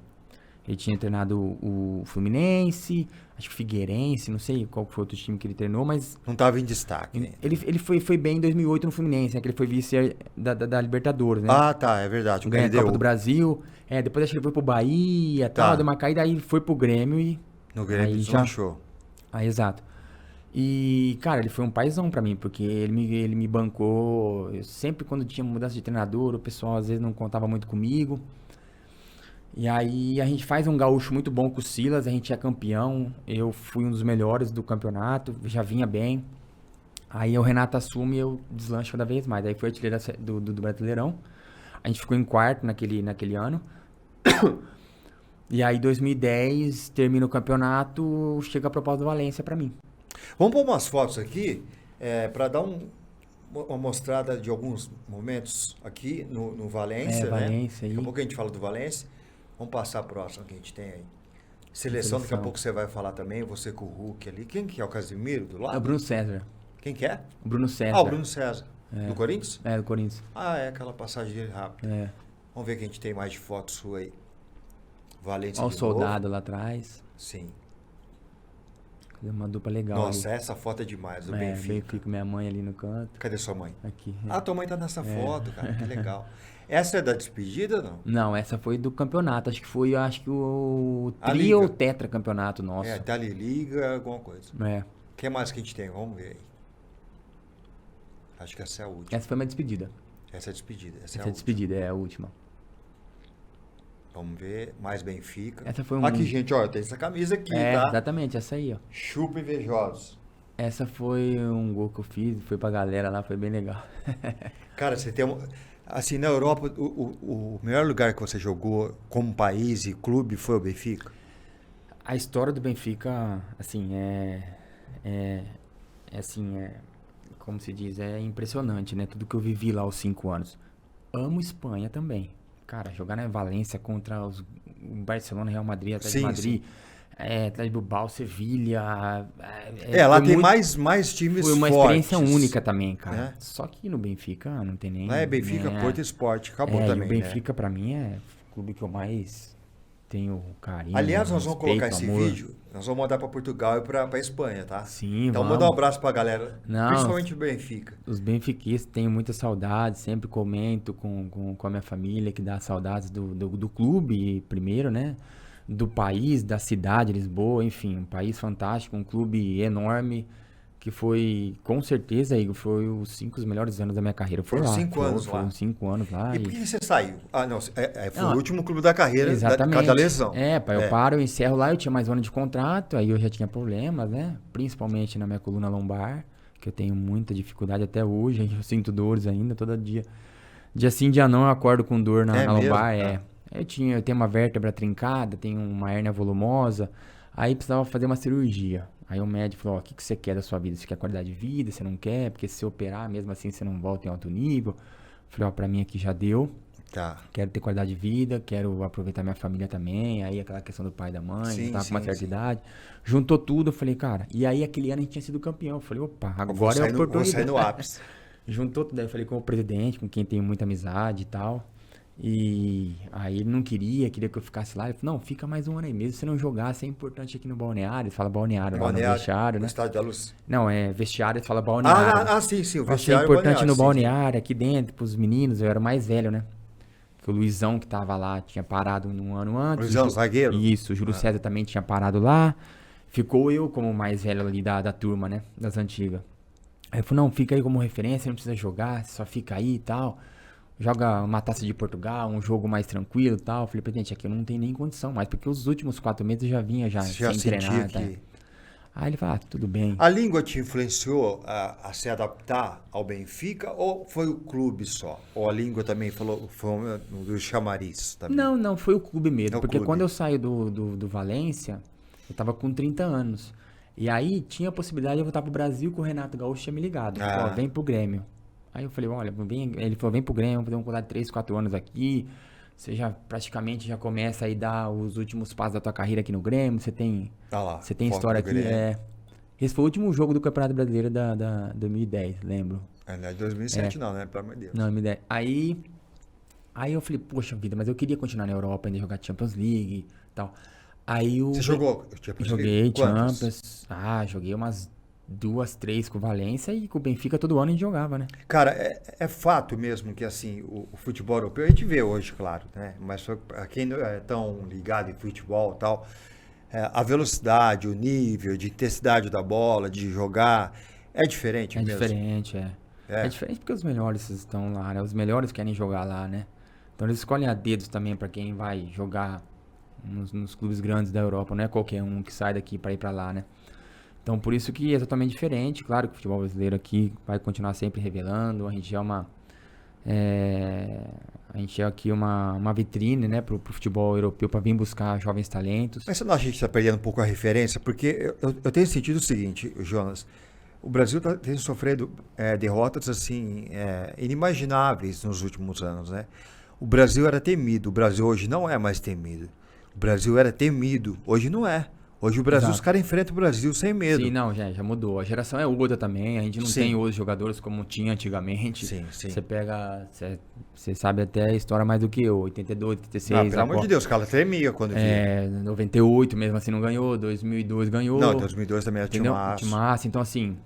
Ele tinha treinado o Fluminense, acho que o Figueirense, não sei qual foi outro time que ele treinou, mas Não tava em destaque. Né? ele foi bem em 2008 no Fluminense, né? Que ele foi vice da Libertadores, né? Ah, tá, é verdade. O Ganha a LDU. Copa do Brasil. Depois acho que ele foi pro Bahia e Tá. tal, deu uma caída, aí foi pro Grêmio e... No Grêmio aí deslanchou. exato. E, cara, ele foi um paizão pra mim, porque ele me bancou. Eu sempre, quando tinha mudança de treinador, o pessoal às vezes não contava muito comigo. E aí a gente faz um gaúcho muito bom com o Silas, a gente é campeão. Eu fui um dos melhores do campeonato, já vinha bem. Aí o Renato assume e eu deslancho cada vez mais. Aí foi artilheiro do Brasileirão. A gente ficou em 4º naquele ano. E aí, 2010, termina o campeonato, chega a proposta do Valência pra mim. Vamos pôr umas fotos aqui para dar uma mostrada de alguns momentos aqui no Valência, né? Valência aí. Daqui a pouco a gente fala do Valência. Vamos passar a próxima que a gente tem aí. Seleção, daqui a pouco você vai falar também, você com o Hulk ali. Quem que é o Casimiro do lado? É o Bruno César. Quem que é? O Bruno César. Ah, o Bruno César. Do Corinthians? É, do Corinthians. Ah, é aquela passagem dele rápida. É. Vamos ver que a gente tem mais de fotos sua aí. Valência Olha o de novo. soldado lá atrás. Sim. Deu uma dupla legal. Nossa, ali. essa foto é demais, o Benfica. Benfica. Minha mãe ali no canto. Cadê sua mãe? Aqui. Ah, tua mãe tá nessa foto, cara, que legal. Essa é da despedida ou não? Não, essa foi do campeonato. Acho que foi, o A tri Liga. ou tetracampeonato nosso. É, Dali Liga, alguma coisa. É. O que mais que a gente tem? Vamos ver aí. Acho que essa é a última. Essa foi minha despedida. Essa é a despedida. Essa é Essa a é a despedida, é a última. Vamos ver. Mais Benfica. Essa foi Aqui, gente, ó, tem essa camisa aqui, tá? Exatamente, essa aí, ó. Chupa Invejosos. Essa foi um gol que eu fiz, foi pra galera lá, foi bem legal. Cara, você tem assim, na Europa, o melhor lugar que você jogou como país e clube foi o Benfica? A história do Benfica, assim, como se diz, é impressionante, né? Tudo que eu vivi lá aos 5 anos. Amo Espanha também. Cara, jogar na Valência contra o Barcelona, Real Madrid, Atlético de Madrid, Atlético de Bilbao, Sevilha. Lá tem mais times Foi uma fortes, experiência única também, cara. né? Só que no Benfica não tem nem... Lá é Benfica, né? Porto Esporte, acabou E também, o Benfica, pra mim, é o clube que eu mais tenho carinho. Aliás, nós vamos respeito, colocar esse amor. vídeo, nós vamos mandar para Portugal e para Espanha, tá? Sim, então vamos. manda um abraço pra galera, Não, principalmente o Benfica. Os benfiquistas, tenho muita saudade, sempre comento com a minha família, que dá saudades do clube primeiro, né? do país, da cidade, Lisboa, enfim, um país fantástico, um clube enorme, que foi, com certeza, Igor, foi os 5 melhores anos da minha carreira. Foi Foram lá, 5 anos lá. foram 5 anos lá. E por que você saiu? Ah, não, foi Não, o último clube da carreira, exatamente. cada lesão. Pai, eu paro, eu encerro lá, eu tinha mais um ano de contrato, aí eu já tinha problemas, né? Principalmente na minha coluna lombar, que eu tenho muita dificuldade até hoje, eu sinto dores ainda, todo dia. Dia sim, dia não, eu acordo com dor na Mesmo? lombar, Eu tenho uma vértebra trincada, tenho uma hérnia volumosa, aí precisava fazer uma cirurgia. Aí o médico falou, ó, o que você quer da sua vida? Você quer qualidade de vida? Você não quer? Porque se você operar, mesmo assim, você não volta em alto nível. Falei, ó, pra mim aqui já deu. Tá. Quero ter qualidade de vida, quero aproveitar minha família também. Aí aquela questão do pai e da mãe, Sim, tava com uma certa sim. idade. Juntou tudo, eu falei, cara, e aí aquele ano a gente tinha sido campeão. Eu falei, opa, agora é a Vou oportunidade. sair no ápice. Juntou tudo, aí eu falei com o presidente, com quem tenho muita amizade e tal. E aí ele não queria que eu ficasse lá. Ele falou, não, fica mais um ano aí mesmo. Se não jogasse, é importante aqui no balneário. Ele fala balneário, lá no vestiário, no né? Estádio da Luz. Não, é vestiário, ele fala balneário. Sim, o Vai ser vestiário importante no sim, sim. balneário, aqui dentro, pros meninos. Eu era o mais velho, né? Que o Luizão que tava lá tinha parado um ano antes. Luizão, zagueiro? Isso, o Júlio César também tinha parado lá. Ficou eu como o mais velho ali da turma, né? Das antigas. Aí eu falei, não, fica aí como referência, não precisa jogar, só fica aí e tal. Joga uma Taça de Portugal, um jogo mais tranquilo e tal. Eu falei, presidente, aqui eu não tenho nem condição mais, porque os últimos 4 meses eu já vinha Você já sem treinar. sentia Tá? que... Aí ele falou, tudo bem. A língua te influenciou a se adaptar ao Benfica ou foi o clube só? Ou a língua também foi um dos chamariz também? Não, foi o clube mesmo. É o porque clube. quando eu saí do Valência, eu tava com 30 anos. E aí tinha a possibilidade de eu voltar pro Brasil, que o Renato Gaúcho tinha me ligado. Falou, ó, vem pro Grêmio. Aí eu falei, olha, ele falou, vem pro Grêmio, vamos fazer um contrato de 3, 4 anos aqui. Você já praticamente já começa aí a dar os últimos passos da tua carreira aqui no Grêmio. Você tem história aqui. Esse foi o último jogo do Campeonato Brasileiro da 2010, lembro. Não é de 2007 não, né? Pelo amor de Deus. Não, 2010. Aí eu falei, poxa vida, mas eu queria continuar na Europa, ainda jogar Champions League e tal. Aí Você jogou Champions League? Joguei Quantos? Champions. Joguei umas 2, 3 com o Valência e com o Benfica todo ano a gente jogava, né? Cara, é fato mesmo que assim, o futebol europeu, a gente vê hoje, claro, né? Mas para quem não é tão ligado em futebol e tal, a velocidade, o nível de intensidade da bola, de jogar, é diferente mesmo. É diferente porque os melhores estão lá, né? Os melhores querem jogar lá, né? Então eles escolhem a dedos também para quem vai jogar nos clubes grandes da Europa, não é qualquer um que sai daqui para ir para lá, né? Então por isso que é totalmente diferente. Claro que o futebol brasileiro aqui vai continuar sempre revelando. A gente é aqui uma vitrine, né, pro futebol europeu para vir buscar jovens talentos. Mas senão a gente está perdendo um pouco a referência, porque eu tenho sentido o seguinte, Jonas, o Brasil tem sofrido derrotas assim inimagináveis nos últimos anos, né? O Brasil era temido, o Brasil hoje não é mais temido. O Brasil era temido, hoje não é. Hoje o Brasil, os caras enfrentam o Brasil sem medo. Sim, não, já mudou. A geração é outra também. A gente não tem hoje jogadores como tinha antigamente. Sim. Você pega... Você sabe até a história mais do que eu. 82, 86... Pelo amor de Deus, o cara tremia quando via. 98 mesmo assim não ganhou. 2002 ganhou. Não, 2002 também era timaço. Então assim,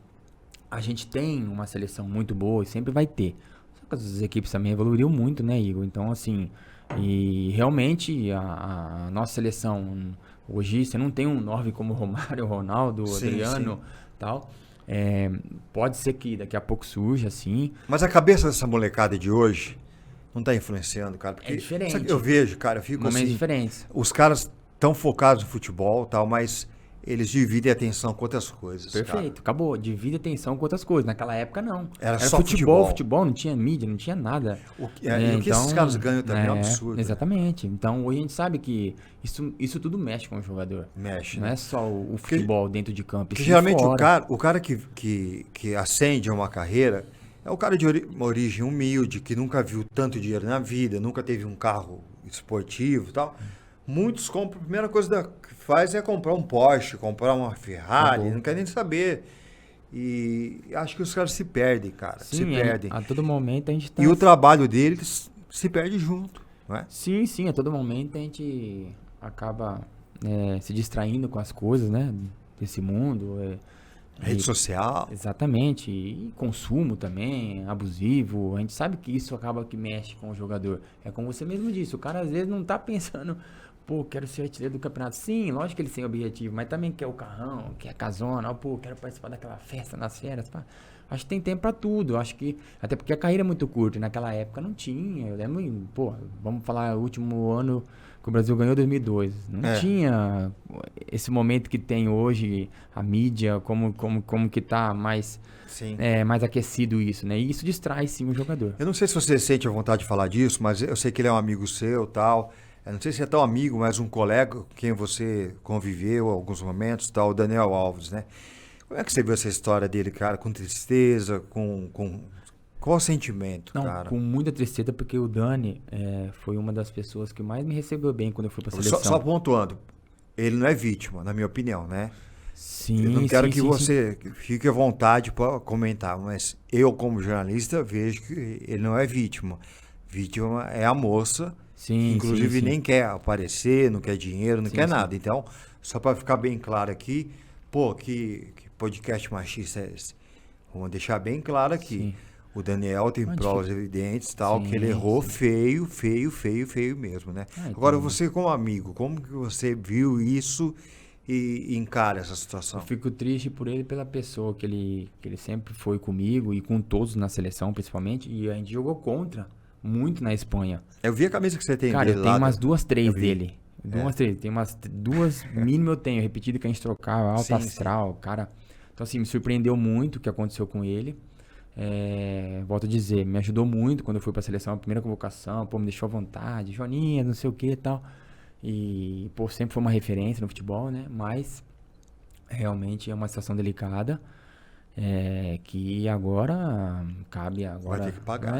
a gente tem uma seleção muito boa e sempre vai ter. Só que as equipes também evoluíram muito, né, Igor? Então assim... E realmente a nossa seleção... Hoje você não tem um 9 como Romário, Ronaldo, Adriano e tal. Pode ser que daqui a pouco surja, assim. Mas a cabeça dessa molecada de hoje não tá influenciando, cara. Porque, é diferente. Eu vejo, cara, eu fico momentos assim... diferentes. Os caras estão focados no futebol e tal, mas eles dividem a atenção com outras coisas. Perfeito, acabou. Divide a atenção com outras coisas. Naquela época, não. Era só futebol, não tinha mídia, não tinha nada. O que esses caras ganham também é um absurdo. Exatamente. Né? Então, hoje a gente sabe que isso tudo mexe com o jogador. Mexe. Não é só o futebol dentro de campo. Porque geralmente o cara que acende uma carreira é o cara de uma origem humilde, que nunca viu tanto dinheiro na vida, nunca teve um carro esportivo e tal. Muitos compram, a primeira coisa que faz é comprar um Porsche, comprar uma Ferrari, não quer nem saber. E acho que os caras se perdem, cara. Sim, se perdem. A todo momento a gente tá... E o trabalho deles se perde junto, não é? Sim, a todo momento a gente acaba se distraindo com as coisas, né? Desse mundo. Rede social. Exatamente. E consumo também, abusivo. A gente sabe que isso acaba que mexe com o jogador. É como você mesmo disse, o cara às vezes não tá pensando pô, quero ser artilheiro do campeonato. Sim, lógico que ele tem objetivo, mas também quer o carrão, quer a casona, pô, quero participar daquela festa nas férias, pá. Acho que tem tempo pra tudo, acho que, até porque a carreira é muito curta, e naquela época não tinha, eu lembro, pô, vamos falar, o último ano que o Brasil ganhou 2002, não tinha esse momento que tem hoje, a mídia, como que tá mais, mais aquecido isso, né, e isso distrai sim o jogador. Eu não sei se você sente a vontade de falar disso, mas eu sei que ele é um amigo seu, tal. Eu não sei se é tão amigo, mas um colega com quem você conviveu em alguns momentos, tal, o Daniel Alves, né? Como é que você viu essa história dele, cara? Com tristeza, com qual sentimento, Não, cara? com muita tristeza, porque o Dani foi uma das pessoas que mais me recebeu bem quando eu fui pra seleção. Só pontuando, ele não é vítima, na minha opinião, né? Sim, Eu não quero que sim. você fique à vontade para comentar, mas eu, como jornalista, vejo que ele não é vítima. Vítima é a moça, que inclusive nem quer aparecer, não quer dinheiro, não quer nada. Então, só para ficar bem claro aqui, pô, que podcast machista é esse? Vamos deixar bem claro aqui. O Daniel tem provas evidentes, tal, que ele errou feio mesmo, né? Agora, você como amigo, como que você viu isso e encara essa situação? Eu fico triste por ele, pela pessoa que ele sempre foi comigo e com todos na seleção, principalmente, e a gente jogou contra muito na Espanha. Eu vi a camisa que você tem cara, dele lá. Cara, eu tenho umas 2, 3 dele. Tem umas 2 mínimo eu tenho, repetido que a gente trocava, alto astral, cara. Então, assim, me surpreendeu muito o que aconteceu com ele. Volto a dizer, me ajudou muito quando eu fui pra seleção, a primeira convocação, pô, me deixou à vontade, Joninha, não sei o que e tal. E, pô, sempre foi uma referência no futebol, né? Mas, realmente é uma situação delicada, que agora cabe agora... Vai ter que pagar.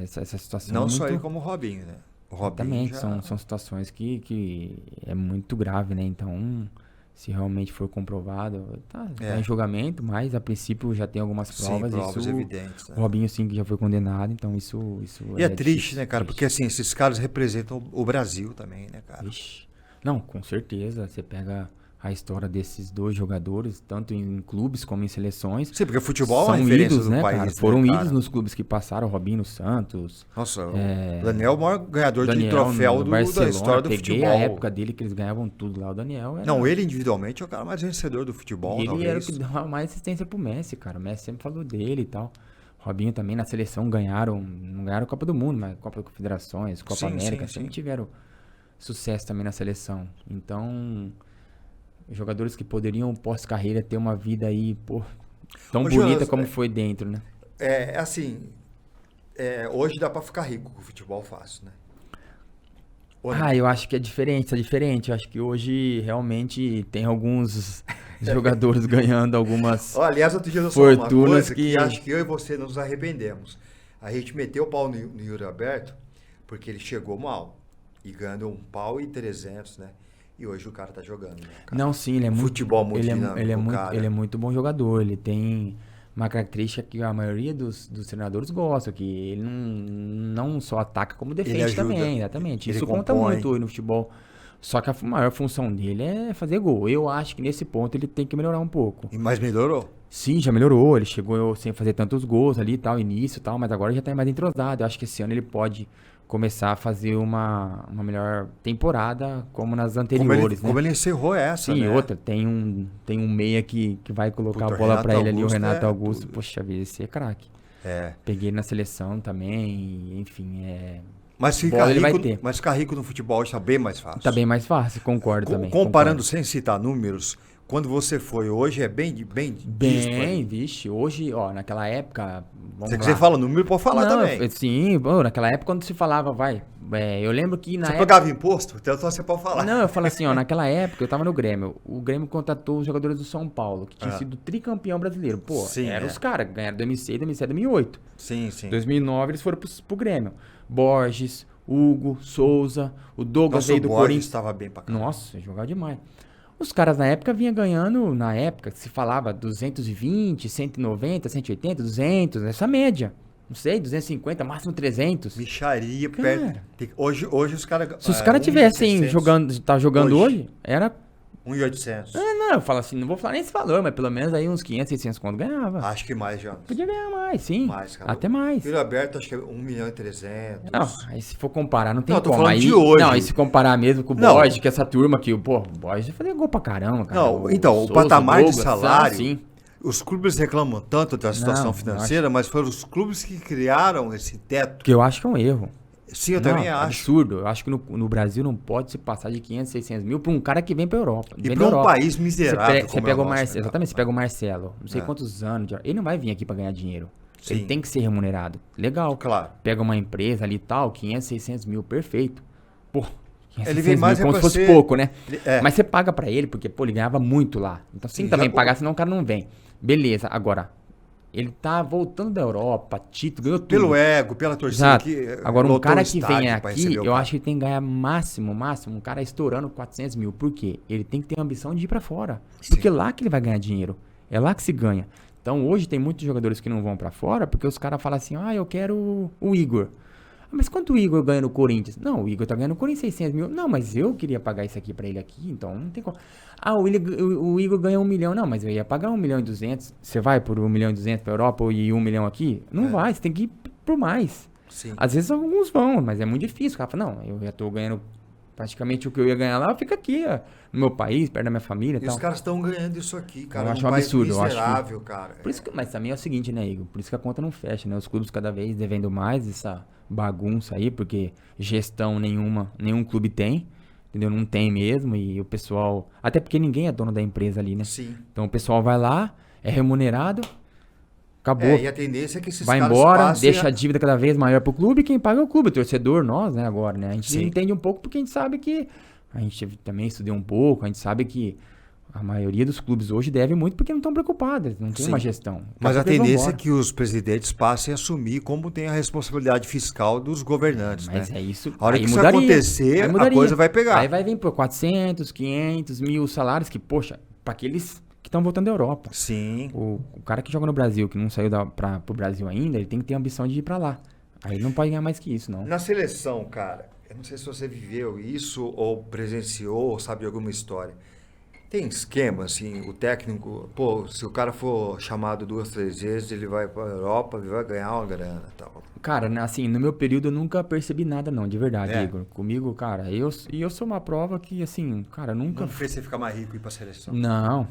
Essa situação não muito... só ele como o Robinho, né? O Robinho Exatamente, são situações que é muito grave, né? Então, se realmente for comprovado, tá em julgamento, mas a princípio já tem algumas provas. Provas evidentes. Né? O Robinho, sim, que já foi condenado, então isso e é triste, né, cara? Porque, assim, esses caras representam o Brasil também, né, cara? Ixi. Não, com certeza. Você pega a história desses 2 jogadores, tanto em clubes como em seleções. Sim, porque futebol são é uma referência ídolos, do né, país, cara? né, Foram cara? ídolos nos clubes que passaram, o Robinho no Santos. Nossa, o Daniel é o maior ganhador de troféu da história do futebol. A época dele que eles ganhavam tudo lá, o Daniel era... Não, ele individualmente é o cara mais vencedor do futebol, ele talvez. Era o que dava mais assistência pro Messi, cara. O Messi sempre falou dele e tal. Robinho também na seleção não ganharam a Copa do Mundo, mas Copa das Confederações, Copa América, sempre tiveram sucesso também na seleção. Então, jogadores que poderiam, pós-carreira, ter uma vida aí, pô, tão bonita Jonas, como foi dentro, né? Hoje dá pra ficar rico com o futebol fácil, né? Eu acho que é diferente. Eu acho que hoje realmente tem alguns jogadores ganhando algumas aliás, outro dia eu sou uma coisa que acho que eu e você nos arrependemos. A gente meteu o pau no Yuri Alberto porque ele chegou mal e ganhou 1.300 pau, né? E hoje o cara tá jogando, né, cara? Não, sim, ele é muito... Futebol muito dinâmico, ele é muito bom jogador. Ele tem uma característica que a maioria dos treinadores gosta, que ele não só ataca como defende também, exatamente. Isso conta muito hoje no futebol. Só que a maior função dele é fazer gol. Eu acho que nesse ponto ele tem que melhorar um pouco. Mas melhorou? Sim, já melhorou. Ele chegou sem fazer tantos gols ali e tal, início e tal, mas agora já tá mais entrosado. Eu acho que esse ano ele pode começar a fazer uma melhor temporada como nas anteriores, como ele encerrou essa, sim, né? outra, tem um meia que vai colocar a bola pra ele ali, o Renato Augusto. Tudo. Poxa vida, esse é craque. Peguei na seleção também, enfim, Mas ficar rico no futebol hoje tá bem mais fácil. Tá bem mais fácil, concordo também. Comparando sem citar números, quando você foi hoje é bem vixe, hoje, ó, naquela época... Se você fala número, pode falar também. Sim, naquela época quando se falava, eu lembro que na época... Você pagava imposto? Então você pode falar. Não, eu falo assim, ó, naquela época eu tava no Grêmio, o Grêmio contratou os jogadores do São Paulo, que tinha sido tricampeão brasileiro. Pô, eram os caras, ganharam 2006, 2007, 2008. Sim. 2009 eles foram pro Grêmio. Borges, Hugo, Souza, o Douglas veio do Corinthians. O Borges estava bem pra caramba. Nossa, jogava demais. Os caras na época vinham ganhando, na época se falava 220, 190, 180, 200, essa média. Não sei, 250, máximo 300. Micharia perto. Hoje os caras... Se os caras tivessem jogando hoje, era... 1.800. Não, eu falo assim, não vou falar nem esse valor, mas pelo menos aí uns 500, 600 conto ganhava. Acho que mais já. Podia ganhar mais, sim. Mais, cara. Até mais. Filho aberto, acho que é 1.300.000. Não, aí se for comparar, não tem Não, eu tô como. falando Aí, de hoje. Não, aí se comparar mesmo com o Não. Borges, que essa turma aqui, pô, o Borges fazia gol pra caramba, cara. Não, então, o Souza, patamar Douglas, de salário, sim. os clubes reclamam tanto da situação Não, financeira, mas foram os clubes que criaram esse teto. Porque eu acho que é um erro. Sim, eu Não, também é acho. absurdo. Eu acho que no Brasil não pode se passar de 500, 600 mil pra um cara que vem pra Europa. E para um país miserável Você como pega é o o nosso, Marcelo, né? exatamente, você pega o Marcelo, não sei É. quantos anos, ele não vai vir aqui pra ganhar dinheiro. Ele Sim. tem que ser remunerado. Legal. Claro. Pega uma empresa ali e tal, 500, 600 mil, perfeito. Pô, 500, Ele 600 vem mais mil, como é se pra fosse ser- pouco, né? É. Mas você paga pra ele, porque, pô, ele ganhava muito lá. Então, Sim, sim, também já- pagar, senão o cara não vem. Beleza, agora, ele tá voltando da Europa, título, ganhou tudo. Pelo ego, pela torcida Exato. que Agora, um lotou cara o que estádio vem pra aqui, receber o eu cara. acho que ele tem que ganhar máximo, um cara estourando 400 mil. Por quê? Ele tem que ter a ambição de ir pra fora. Sim. Porque lá que ele vai ganhar dinheiro. É lá que se ganha. Então, hoje tem muitos jogadores que não vão pra fora porque os caras falam assim, eu quero o Igor. Ah, mas quanto o Igor ganha no Corinthians? Não, o Igor tá ganhando no Corinthians 600 mil. Não, mas eu queria pagar isso aqui pra ele aqui, então não tem como. Ah, o Igor ganha 1 milhão. Não, mas eu ia pagar 1 milhão e 200. Você vai por 1 milhão e 200 pra Europa e 1 milhão aqui? Não vai, você tem que ir por mais. Sim. Às vezes alguns vão, mas é muito difícil. O cara fala, não, eu já tô ganhando praticamente o que eu ia ganhar lá, fica aqui, ó, no meu país, perto da minha família e E tal. os caras estão ganhando isso aqui, cara. Eu acho num um país absurdo, eu acho que- miserável, cara. Por isso que, mas também é o seguinte, né, Igor? Por isso que a conta não fecha, né? Os clubes cada vez devendo mais essa bagunça aí, porque gestão nenhum clube tem, entendeu? Não tem mesmo, e o pessoal... Até porque ninguém é dono da empresa ali, né? Sim. Então o pessoal vai lá, é remunerado, acabou. É, e a tendência é que esses Vai caras embora, passem deixa a dívida cada vez maior pro clube, e quem paga é o clube, o torcedor, nós, né, agora, né? A gente Sim. entende um pouco porque a gente sabe que... A gente também estudou um pouco, a gente sabe que a maioria dos clubes hoje deve muito porque não estão preocupados, não tem Sim. uma gestão. Mas a Daqui eles vão tendência é embora. que os presidentes passem a assumir como tem a responsabilidade fiscal dos governantes, Mas né? é isso. A hora aí que isso mudaria, acontecer, aí a mudaria. coisa vai pegar. Aí vai vir por 400, 500 mil salários que, poxa, para aqueles que estão voltando da Europa. Sim. O cara que joga no Brasil, que não saiu pro Brasil ainda, ele tem que ter a ambição de ir para lá. Aí ele não pode ganhar mais que isso, não. Na seleção, cara, eu não sei se você viveu isso ou presenciou ou sabe de alguma história. Tem esquema, assim, o técnico, pô, se o cara for chamado 2, 3 vezes, ele vai pra Europa e vai ganhar uma grana e tal. Cara, assim, no meu período eu nunca percebi nada não, de verdade, É. Igor. Comigo, cara, eu sou uma prova que, assim, cara, nunca... Não fez você ficar mais rico e ir pra seleção. Não.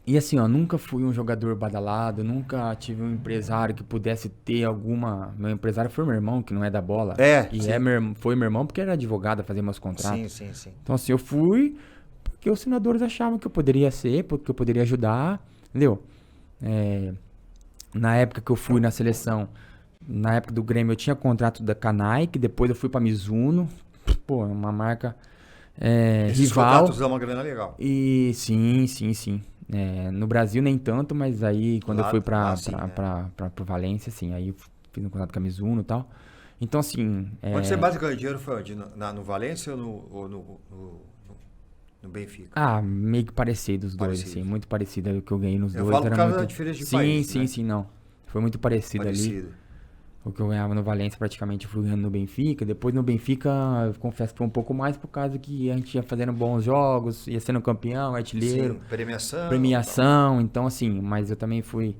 E assim, ó, nunca fui um jogador badalado, nunca tive um empresário que pudesse ter alguma... Meu empresário foi meu irmão, que não é da bola. É, E sim. foi meu irmão porque era advogado, fazia meus contratos. Sim, sim, sim. Então assim, eu fui porque os senadores achavam que eu poderia ser, porque eu poderia ajudar, entendeu? Na época que eu fui na seleção, na época do Grêmio, eu tinha contrato da Nike, depois eu fui pra Mizuno, pô, uma marca Esses rival. contratos dão uma grana legal. E sim. No Brasil nem tanto, mas aí quando Lá- eu fui lá sim, né? pro Valência, assim, aí eu fiz um contrato com a Mizuno e tal. Então, assim... Onde você mais ganhou dinheiro foi onde? No Valência ou no Benfica? Ah, meio que parecido os dois, Parecido. assim, muito parecido. O que eu ganhei nos Eu dois falo por era causa muito... da diferença de sim, país, sim, né? sim, não. Foi muito parecido ali. Parecido. O que eu ganhava no Valência, praticamente, eu fui ganhando no Benfica. Depois no Benfica, eu confesso que foi um pouco mais por causa que a gente ia fazendo bons jogos, ia sendo campeão, artilheiro. Sim, premiação. Premiação, então assim, mas eu também fui.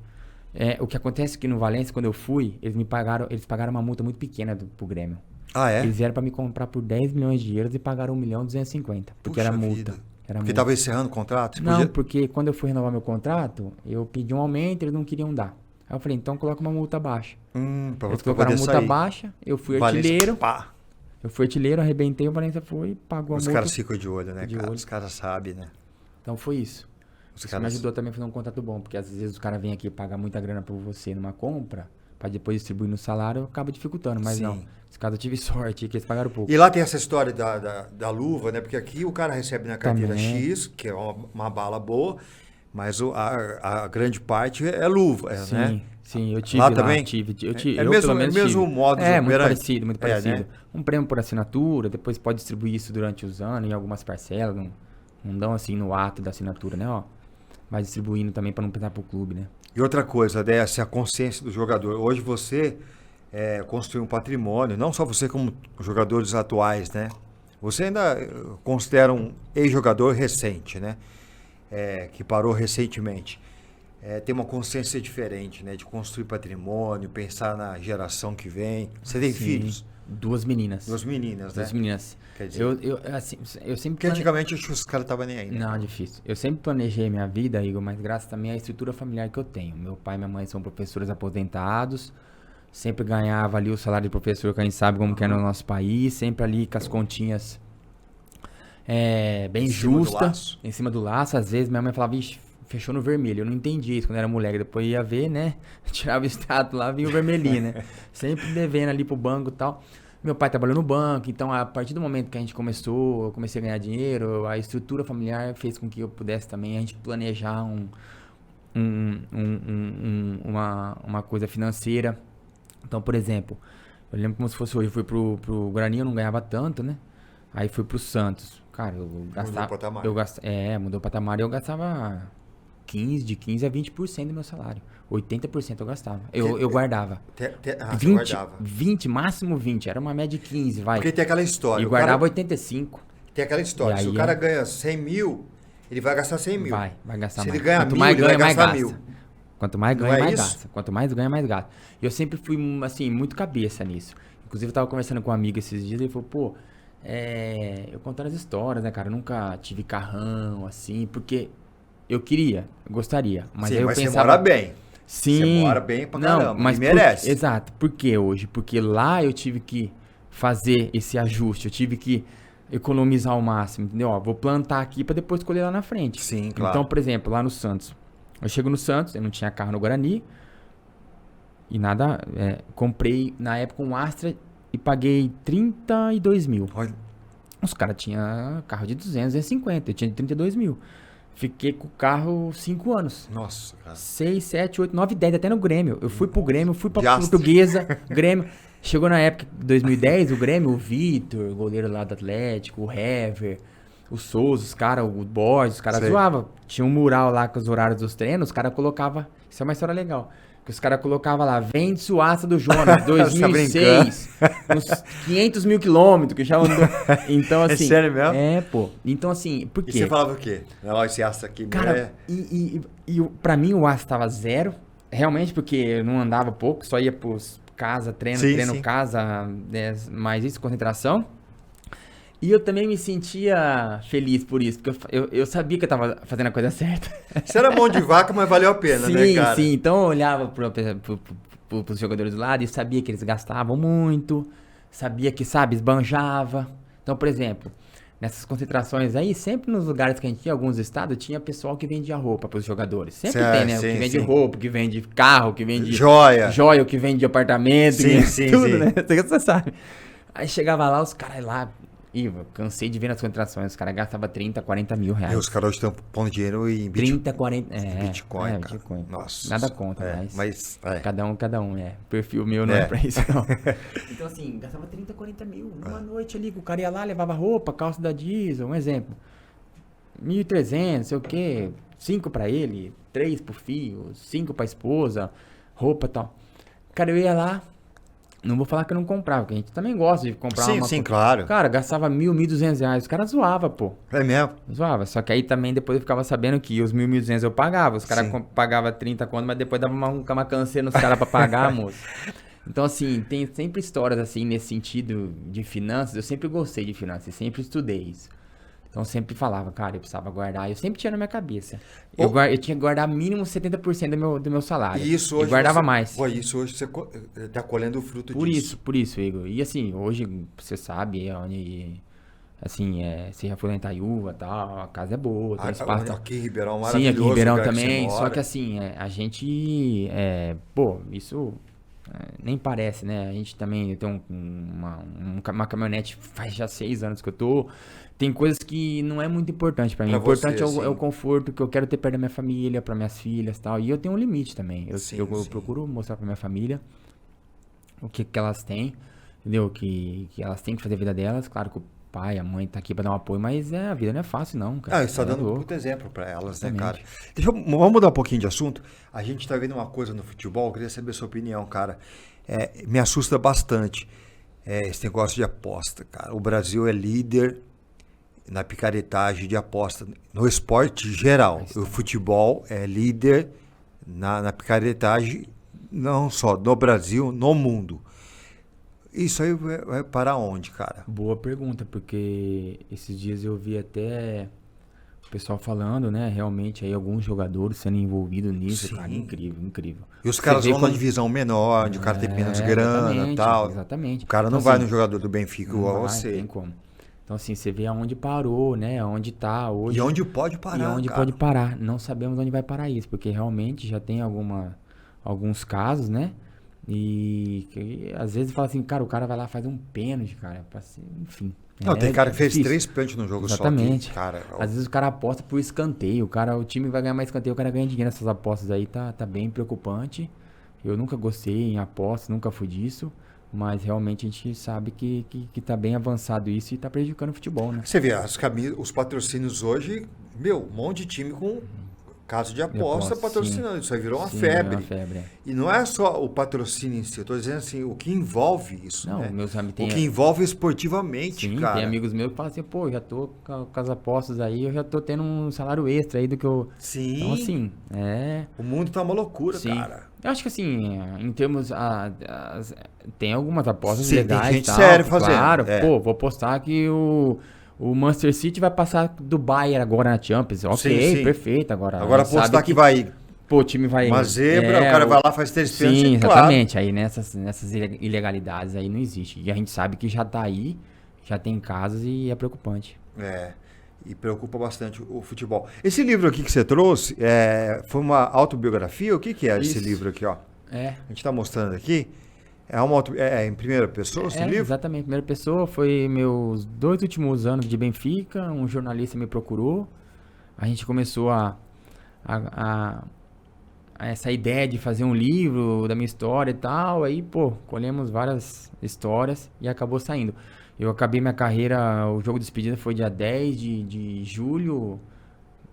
O que acontece é que no Valência, quando eu fui, eles pagaram uma multa muito pequena pro Grêmio. Ah, é? Eles vieram pra me comprar por 10 milhões de euros e pagaram 1 milhão e 250, porque Puxa era multa. vida. Era Porque multa. tava encerrando o contrato? Você Não, podia- porque quando eu fui renovar meu contrato, eu pedi um aumento, eles não queriam dar. Aí eu falei, então coloca uma multa baixa. Pra Eles pra colocaram poder multa sair. baixa, eu fui Valência, artilheiro. pá. Eu fui artilheiro, arrebentei, o Valência foi e pagou a Os multa. caras ficam de olho, né, De cara? olho. Os caras sabem, né? Então foi isso. Os Isso me caras... ajudou também a fazer um contrato bom, porque às vezes os caras vêm aqui pagar muita grana pra você numa compra, pra depois distribuir no salário, acaba dificultando, mas Sim. não. Esse caso eu tive sorte, que eles pagaram pouco. E lá tem essa história da luva, né? Porque aqui o cara recebe na carteira Também. X, que é uma bala boa, mas a grande parte é luva, Sim, né? sim, eu tive Lá lá, também? eu mesmo- pelo menos é mesmo tive. modus É, muito operandi. parecido, muito É, parecido. né? Um prêmio por assinatura, depois pode distribuir isso durante os anos, em algumas parcelas, não dão assim no ato da assinatura, né, ó. Vai distribuindo também pra não pesar pro clube, né. E outra coisa, dessa a consciência do jogador. Hoje você construiu um patrimônio, não só você como os jogadores atuais, né? Você ainda considera um ex-jogador recente, né? que parou recentemente, tem uma consciência diferente, né? De construir patrimônio, pensar na geração que vem. Você tem filhos? 2 meninas. 2 meninas, né? 2 meninas. Quer dizer, eu sempre porque antigamente acho que os caras estavam nem aí, né? Não, é difícil. Eu sempre planejei minha vida, Igor, mas graças também à estrutura familiar que eu tenho. Meu pai e minha mãe são professores aposentados, sempre ganhava ali o salário de professor, que a gente sabe como que é no nosso país, sempre ali com as continhas bem justas, em cima do laço. Às vezes minha mãe falava, ixi, fechou no vermelho. Eu não entendi isso quando era moleque. Depois ia ver, né? Tirava o extrato lá, vinha o vermelhinho, né? Sempre devendo ali pro banco e tal. Meu pai trabalhou no banco, então a partir do momento que a gente eu comecei a ganhar dinheiro, a estrutura familiar fez com que eu pudesse também a gente planejar uma coisa financeira. Então, por exemplo, eu lembro como se fosse hoje, eu fui pro Guarani, eu não ganhava tanto, né? Aí fui pro Santos. Cara, eu gastava... Mudou o patamar. Mudou o patamar e eu gastava de 15 a 20% do meu salário. 80% eu gastava. Eu guardava. Você 20, guardava. 20, máximo 20. Era uma média de 15, vai. Porque tem aquela história. E guardava 85. Tem aquela história. E Se aí o cara ganha 100 mil, ele vai gastar 100 mil. Vai gastar Se mais. ele ganha Quanto 1.000, mais ele ganha, vai mais gastar gasta. 1.000. Quanto mais Não ganha, é mais isso? gasta. Quanto mais ganha, mais gasta. E eu sempre fui, assim, muito cabeça nisso. Inclusive, eu tava conversando com um amigo esses dias e ele falou, pô, eu contando as histórias, né, cara? Eu nunca tive carrão, assim, porque eu gostaria. Mas Sim, aí eu mas pensava... você mora bem. Sim. Você mora bem pra caramba. Não, mas e merece. Exato. Por que hoje? Porque lá eu tive que fazer esse ajuste. Eu tive que economizar ao máximo, entendeu? Ó, vou plantar aqui pra depois colher lá na frente. Sim, claro. Então, por exemplo, lá no Santos. Eu chego no Santos, eu não tinha carro no Guarani. E nada, comprei na época um Astra e paguei 32 mil. Olha, Os caras tinham carro de 200, 250, eu tinha de 32 mil. Fiquei com o carro 5 anos. nossa, cara. 6, 7, 8, 9, 10, até no Grêmio. Eu fui pro Grêmio, fui pra De Astra. Portuguesa, Grêmio. Chegou na época de 2010, o Grêmio, o Vitor, goleiro lá do Atlético, o Hever, o Souza, os caras, o Borges, os caras Sei. zoavam. Tinha um mural lá com os horários dos treinos, os caras colocavam... Isso é uma história legal. Que os caras colocavam lá, vende Suaça do Jonas, 2006, uns 500 mil quilômetros, que já andou. Então, assim... É sério mesmo? Pô. Então, assim, por E quê? você falava o quê? Não, esse Astra aqui... Cara, pra mim o aço tava 0, realmente, porque eu não andava pouco, só ia pros casa, treino, Sim. casa, mais isso, concentração. E eu também me sentia feliz por isso, porque eu sabia que eu tava fazendo a coisa certa. Você era mão de vaca, mas valeu a pena, né, cara? Sim. Então eu olhava pros jogadores do lado e sabia que eles gastavam muito, sabia que, sabe, esbanjava. Então, por exemplo, nessas concentrações aí, sempre nos lugares que a gente tinha, alguns estados, tinha pessoal que vendia roupa pros jogadores. Sempre tem, né? Sim, que vende sim. roupa, que vende carro, que vende... Joia. Joia, que vende apartamento, Sim, que sim, tudo, sim. né? Você sabe. Aí chegava lá, os caras lá... Ih, eu cansei de ver nas concentrações, os caras gastavam 30, 40 mil reais. E os caras hoje estão pondo dinheiro em Bitcoin. 30, 40... Bitcoin, cara. Bitcoin. Nossa. Nada contra, mas... Cada um, Perfil meu não é pra isso, não. Então, assim, gastava 30, 40 mil numa noite ali, que o cara ia lá, levava roupa, calça da Diesel, um exemplo. 1.300, sei o quê, 5 pra ele, 3 pro filho, 5 pra esposa, roupa e tal. Cara, eu ia lá, não vou falar que eu não comprava, porque a gente também gosta de comprar uma... Sim, claro. Cara, gastava 1.200 reais, os caras zoavam, pô. É mesmo? Zoava, só que aí também depois eu ficava sabendo que os 1.200 eu pagava, os caras pagavam 30 conto, mas depois dava uma canseira nos caras pra pagar, moço. Então, assim, tem sempre histórias assim, nesse sentido de finanças, eu sempre gostei de finanças, sempre estudei isso. Então, eu sempre falava, cara, eu precisava guardar, eu sempre tinha na minha cabeça. Eu tinha que guardar mínimo 70% do meu salário. E isso hoje eu guardava mais. Pô, isso hoje você tá colhendo o fruto disso. Por isso, Igor. E assim, hoje, você sabe, assim, você já foi lá em Itaiúva e tal, a casa é boa, tem espaço. Aqui em Ribeirão, Sim, maravilhoso. aqui em Ribeirão lugar que também, você só mora. que assim, a gente, pô, isso nem parece, né? A gente também tem uma caminhonete faz já 6 anos que eu tô. Tem coisas que não é muito importante pra mim. O importante é o conforto que eu quero ter perto da minha família, pra minhas filhas e tal. E eu tenho um limite também. Eu procuro mostrar pra minha família o que elas têm, entendeu? Que elas têm que fazer a vida delas. Claro que o pai, a mãe tá aqui pra dar um apoio, mas a vida não é fácil, não, cara. Isso tá É dando um louco. puto exemplo pra elas, Exatamente. né, cara? Vamos mudar um pouquinho de assunto. A gente tá vendo uma coisa no futebol, eu queria saber a sua opinião, cara. Me assusta bastante esse negócio de aposta, cara. O Brasil é líder na picaretagem de aposta no esporte geral. O futebol é líder na picaretagem, não só no Brasil, no mundo. Isso aí vai para onde, cara? Boa pergunta, porque esses dias eu vi até o pessoal falando, né? Realmente aí alguns jogadores sendo envolvidos nisso, Sim. cara, incrível, incrível. E os Você caras vê vão na como- divisão menor, onde o cara tem menos grana e exatamente, tal. Exatamente. O cara não Então, vai assim, no jogador do Benfica não igual vai, você. tem como. Então, assim, você vê aonde parou, né? Aonde tá hoje. E onde pode parar, E onde cara. pode parar. Não sabemos onde vai parar isso, porque realmente já tem alguns casos, né? E que, às vezes fala assim, cara, o cara vai lá fazer um pênalti, cara. Enfim. Não, tem cara que fez difícil. 3 pênaltis no jogo Exatamente. só. Cara, Às vezes o cara aposta por escanteio. O time vai ganhar mais escanteio, o cara ganha dinheiro nessas apostas aí, tá bem preocupante. Eu nunca gostei em apostas, nunca fui disso. Mas realmente a gente sabe que tá bem avançado isso e tá prejudicando o futebol, né? você vê os patrocínios hoje, um monte de time com caso de aposta aposta, patrocinando. Isso aí virou uma Sim, febre. é uma febre, é. E não é só o patrocínio em si, eu tô dizendo assim, o que envolve isso, Não, né? meus amigos O que envolve esportivamente, Sim, cara. tem amigos meus que falam assim, pô, já tô com as apostas aí, eu já tô tendo um salário extra aí do que eu... Sim. Então, assim, O mundo tá uma loucura, sim. cara. Eu acho que assim, em termos... tem algumas apostas Sim, tem legais gente tal, séria fazendo, claro, é. pô, vou postar que o Manchester City vai passar do Bayern agora na Champions. Ok, sim. perfeito. Agora Agora a gente sabe postar que vai pô, o time vai... uma zebra, o cara vai lá, faz 3 pênaltis, Sim, claro. exatamente. Aí nessas ilegalidades aí não existe. E a gente sabe que já tá aí, já tem casos e é preocupante. É, e preocupa bastante o futebol. Esse livro aqui que você trouxe, foi uma autobiografia? O que é esse Isso. livro aqui, ó? É. A gente tá mostrando aqui. É em primeira pessoa esse livro? Exatamente. Primeira pessoa, foi meus 2 últimos anos de Benfica, um jornalista me procurou, a gente começou a essa ideia de fazer um livro da minha história e tal, aí, pô, colhemos várias histórias e acabou saindo. Eu acabei minha carreira, o jogo de despedida foi dia 10 de julho,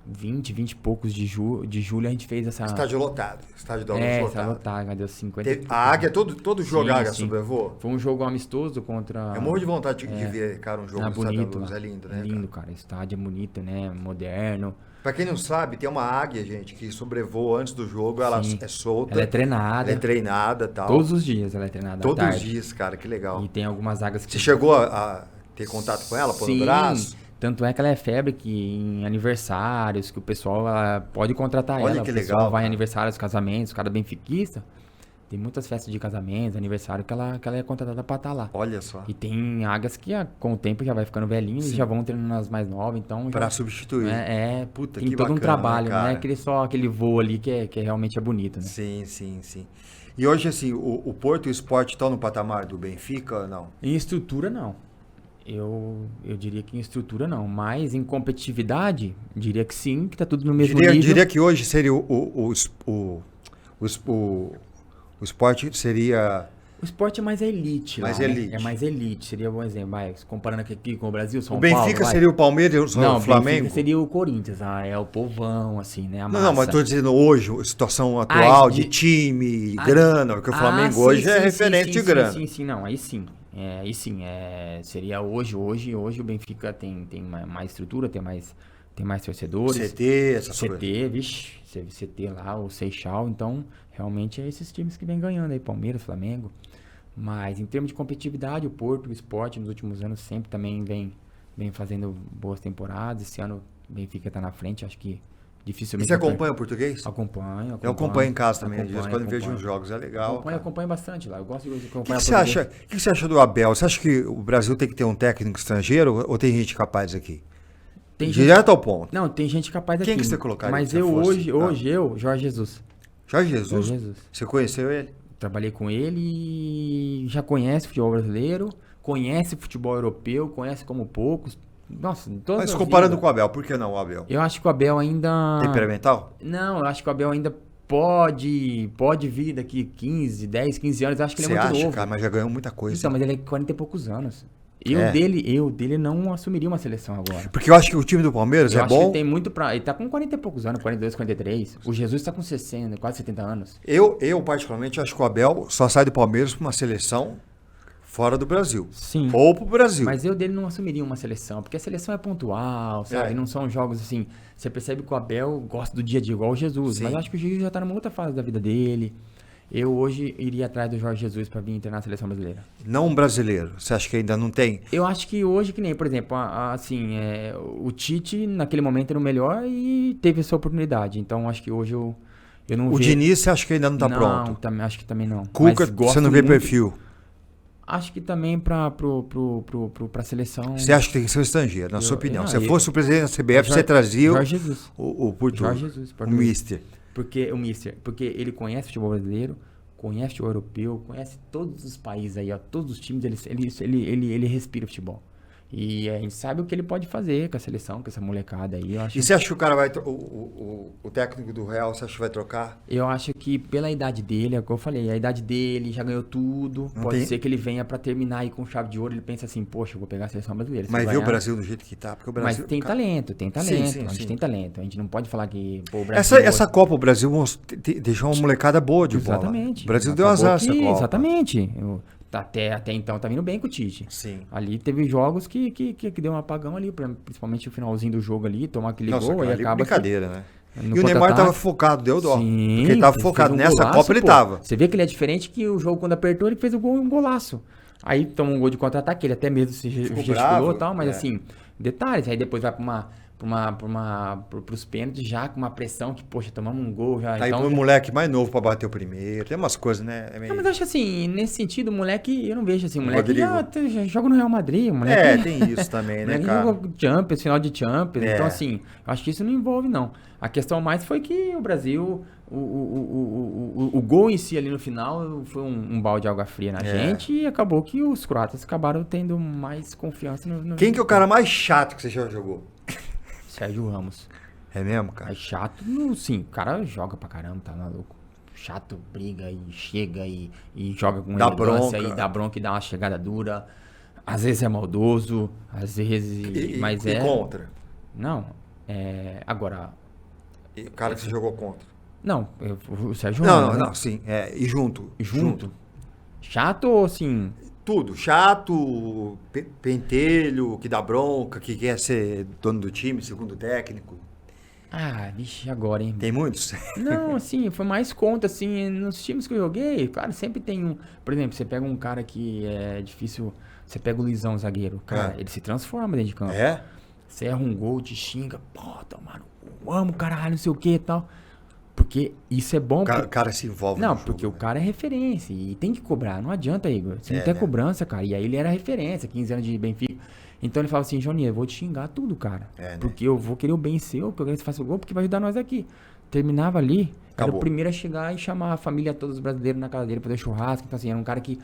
20 e poucos de julho a gente fez essa... Estádio lotado. Estádio da Luz essa lotado. lotada, deu 50. A Águia, todo jogo a Águia sim. sobrevoo. Foi um jogo amistoso contra... Eu morro de vontade de ver, cara, um jogo no Estádio bonito, da Luz. lá. É lindo, né? Lindo, cara. O estádio é bonito, né? Moderno. Pra quem não sabe, tem uma águia, gente, que sobrevoa antes do jogo, ela Sim. é solta. Ela é treinada. Ela é treinada e tal. Todos os dias ela é treinada à Todos os tarde. dias, cara, que legal. E tem algumas águas que... Você chegou a ter contato com ela, pôr no Sim, braço? tanto é que ela é febre que em aniversários, que o pessoal pode contratar Olha ela. que O pessoal legal, vai em cara. aniversários, casamentos, cada benfiquista. Tem muitas festas de casamentos, aniversário, que ela é contratada pra estar lá. Olha só. E tem águias que com o tempo já vai ficando velhinhas e já vão treinando nas mais novas, então... Pra já, substituir. puta, que tem todo um bacana, trabalho, né, não cara? é só aquele voo ali que realmente é bonito, né? Sim. E hoje, assim, o Porto e o Sport estão no patamar do Benfica ou não? Em estrutura, não. Eu diria que em estrutura, não. Mas em competitividade, diria que sim, que tá tudo no mesmo nível. Diria que hoje seria o Sport seria... O esporte é mais elite lá, Mais né? elite. É mais elite, seria um bom exemplo. Vai, comparando aqui com o Brasil, São O Paulo... Benfica vai. seria o Palmeiras, Não, o Flamengo? Benfica seria o Corinthians, é o povão, assim, né? A massa. Não, mas estou dizendo hoje, a situação atual de time, grana, porque o Flamengo hoje é referente de grana. Sim, não, aí sim. Seria hoje o Benfica tem mais estrutura, tem mais torcedores. CT, essas coisas. CT, vixe, CT lá, o Seixal, então realmente é esses times que vem ganhando aí, Palmeiras, Flamengo. Mas em termos de competitividade, o Porto, o Sport nos últimos anos sempre também vem fazendo boas temporadas. Esse ano o Benfica está na frente, acho que E dificilmente... você acompanha o português? Acompanho. Eu acompanho em casa também, às vezes quando vejo uns jogos, é legal. Acompanho bastante lá, eu gosto de O acompanhar que você acha do Abel? Você acha que o Brasil tem que ter um técnico estrangeiro ou tem gente capaz aqui? Direto ao ponto. Não, tem gente capaz aqui. Quem que você colocaria Mas se eu fosse? hoje, Jorge Jesus. Jorge Jesus? Jorge Jesus. Você conheceu ele? Trabalhei com ele e já conhece futebol brasileiro, conhece futebol europeu, conhece como poucos. Nossa, todas Mas as comparando vidas. com o Abel, por que não o Abel? Eu acho que o Abel ainda... Temperamental? Não, eu acho que o Abel ainda pode vir daqui 10, 15 anos. Eu acho que ele Você é muito acha, novo. cara? Mas já ganhou muita coisa. Então, mas ele é 40 e poucos anos. É. Eu dele não assumiria uma seleção agora. Porque eu acho que o time do Palmeiras Eu é acho que bom. ele tem muito pra... Ele tá com 40 e poucos anos, 42, 43. O Jesus tá com 60, quase 70 anos. Eu particularmente acho que o Abel só sai do Palmeiras para uma seleção fora do Brasil. Sim. Ou pro Brasil. Mas eu dele não assumiria uma seleção, porque a seleção é pontual, sabe? Não são jogos assim. Você percebe que o Abel gosta do dia a dia, igual o Jesus. Sim. Mas eu acho que o Jesus já tá numa outra fase da vida dele. Eu hoje iria atrás do Jorge Jesus para vir treinar a seleção brasileira. Não um brasileiro. Você acha que ainda não tem? Eu acho que hoje, que nem, por exemplo, assim, o Tite naquele momento era o melhor e teve essa oportunidade. Então acho que hoje eu não vejo. O Diniz, você acha que ainda não tá pronto? Não, acho que também não. Cuca, Mas gosto você não vê muito. perfil? Acho que também pra seleção. Você acha que tem que ser um estrangeiro, na sua opinião? Se eu- fosse o presidente da CBF, você Jorge- trazia Jorge Jesus. o português, Jorge Jesus, o português. mister. Porque ele conhece o futebol brasileiro, conhece o futebol europeu, conhece todos os países aí, ó, todos os times, ele respira futebol. E a gente sabe o que ele pode fazer com a seleção, com essa molecada aí. E você acha que o cara vai... O técnico do Real, você acha que vai trocar? Eu acho que pela idade dele, é o que eu falei, a idade dele já ganhou tudo. Não Pode tem- ser que ele venha pra terminar aí com chave de ouro. Ele pensa assim, poxa, eu vou pegar a seleção brasileira. Se Mas eu vê o ganhar- Brasil do jeito que tá, porque o Brasil... Mas tem cara, talento, tem talento. Sim, sim, a gente sim. tem talento. A gente não pode falar que pô, o Brasil... Essa Copa, o Brasil deixou uma molecada boa de bola. Exatamente. O Brasil deu Acabou azar essa Copa. Exatamente. Até então tá vindo bem com o Tite. Sim. Ali teve jogos que deu um apagão ali, principalmente o finalzinho do jogo ali, tomar aquele Nossa, gol cara, e ali é acaba brincadeira, né? no E o Neymar contra-ataque. tava focado, deu dó. Sim, Porque ele tava fez focado. um Nessa golaço, Copa ele pô. tava. Você vê que ele é diferente que o jogo quando apertou ele fez um golaço. Aí toma um gol de contra-ataque, ele até mesmo se gesticulou bravo, e tal, mas é. assim, detalhes. Aí depois vai pros pênaltis já com uma pressão que, poxa, tomamos um gol já. Aí então, põe o moleque mais novo pra bater o primeiro. Tem umas coisas, né? É meio- Não, mas eu acho assim, nesse sentido, o moleque, eu não vejo assim, o moleque Rodrigo. já joga no Real Madrid, o moleque... tem isso também, né, moleque cara? jogou Champions, final de Champions, É. então assim, eu acho que isso não envolve não. A questão mais foi que o Brasil, o gol em si ali no final foi um balde de água fria na gente e acabou que os croatas acabaram tendo mais confiança no Quem que é o cara mais chato que você já jogou? Sérgio Ramos. É mesmo, cara? É chato, sim, o cara joga pra caramba, tá maluco. Chato, briga e chega e joga com Dá elegância bronca. e dá bronca e dá uma chegada dura. Às vezes é maldoso, às vezes... mas e contra? Não, agora... E o cara que você jogou contra? Não, o Sérgio Não, Ramos, não, né? não, sim. E junto? Junto. Chato ou assim... Tudo. Chato, pentelho, que dá bronca, que quer ser dono do time, segundo técnico. Ah, vixe, agora, hein? Tem muitos? Não, assim, foi mais conta, assim, nos times que eu joguei, claro, sempre tem um... Por exemplo, você pega um cara que é difícil... Você pega o Luizão, zagueiro, cara, ele se transforma dentro de campo. É? Você erra um gol, te xinga, pô, mano, eu amo caralho, não sei o que e tal. Porque isso é bom... O cara se envolve Não, no jogo, porque o né? cara é referência e tem que cobrar, não adianta, Igor. Você não tem né? cobrança, cara. E aí ele era referência, 15 anos de Benfica. Então ele falava assim, Joninha, eu vou te xingar tudo, cara. Né? Porque eu vou querer o bem seu, porque eu quero que você faça o gol, porque vai ajudar nós aqui. Terminava ali, era Acabou. o primeiro a chegar e chamar a família todos os brasileiros na casa dele pra fazer churrasco. Então assim, era um cara que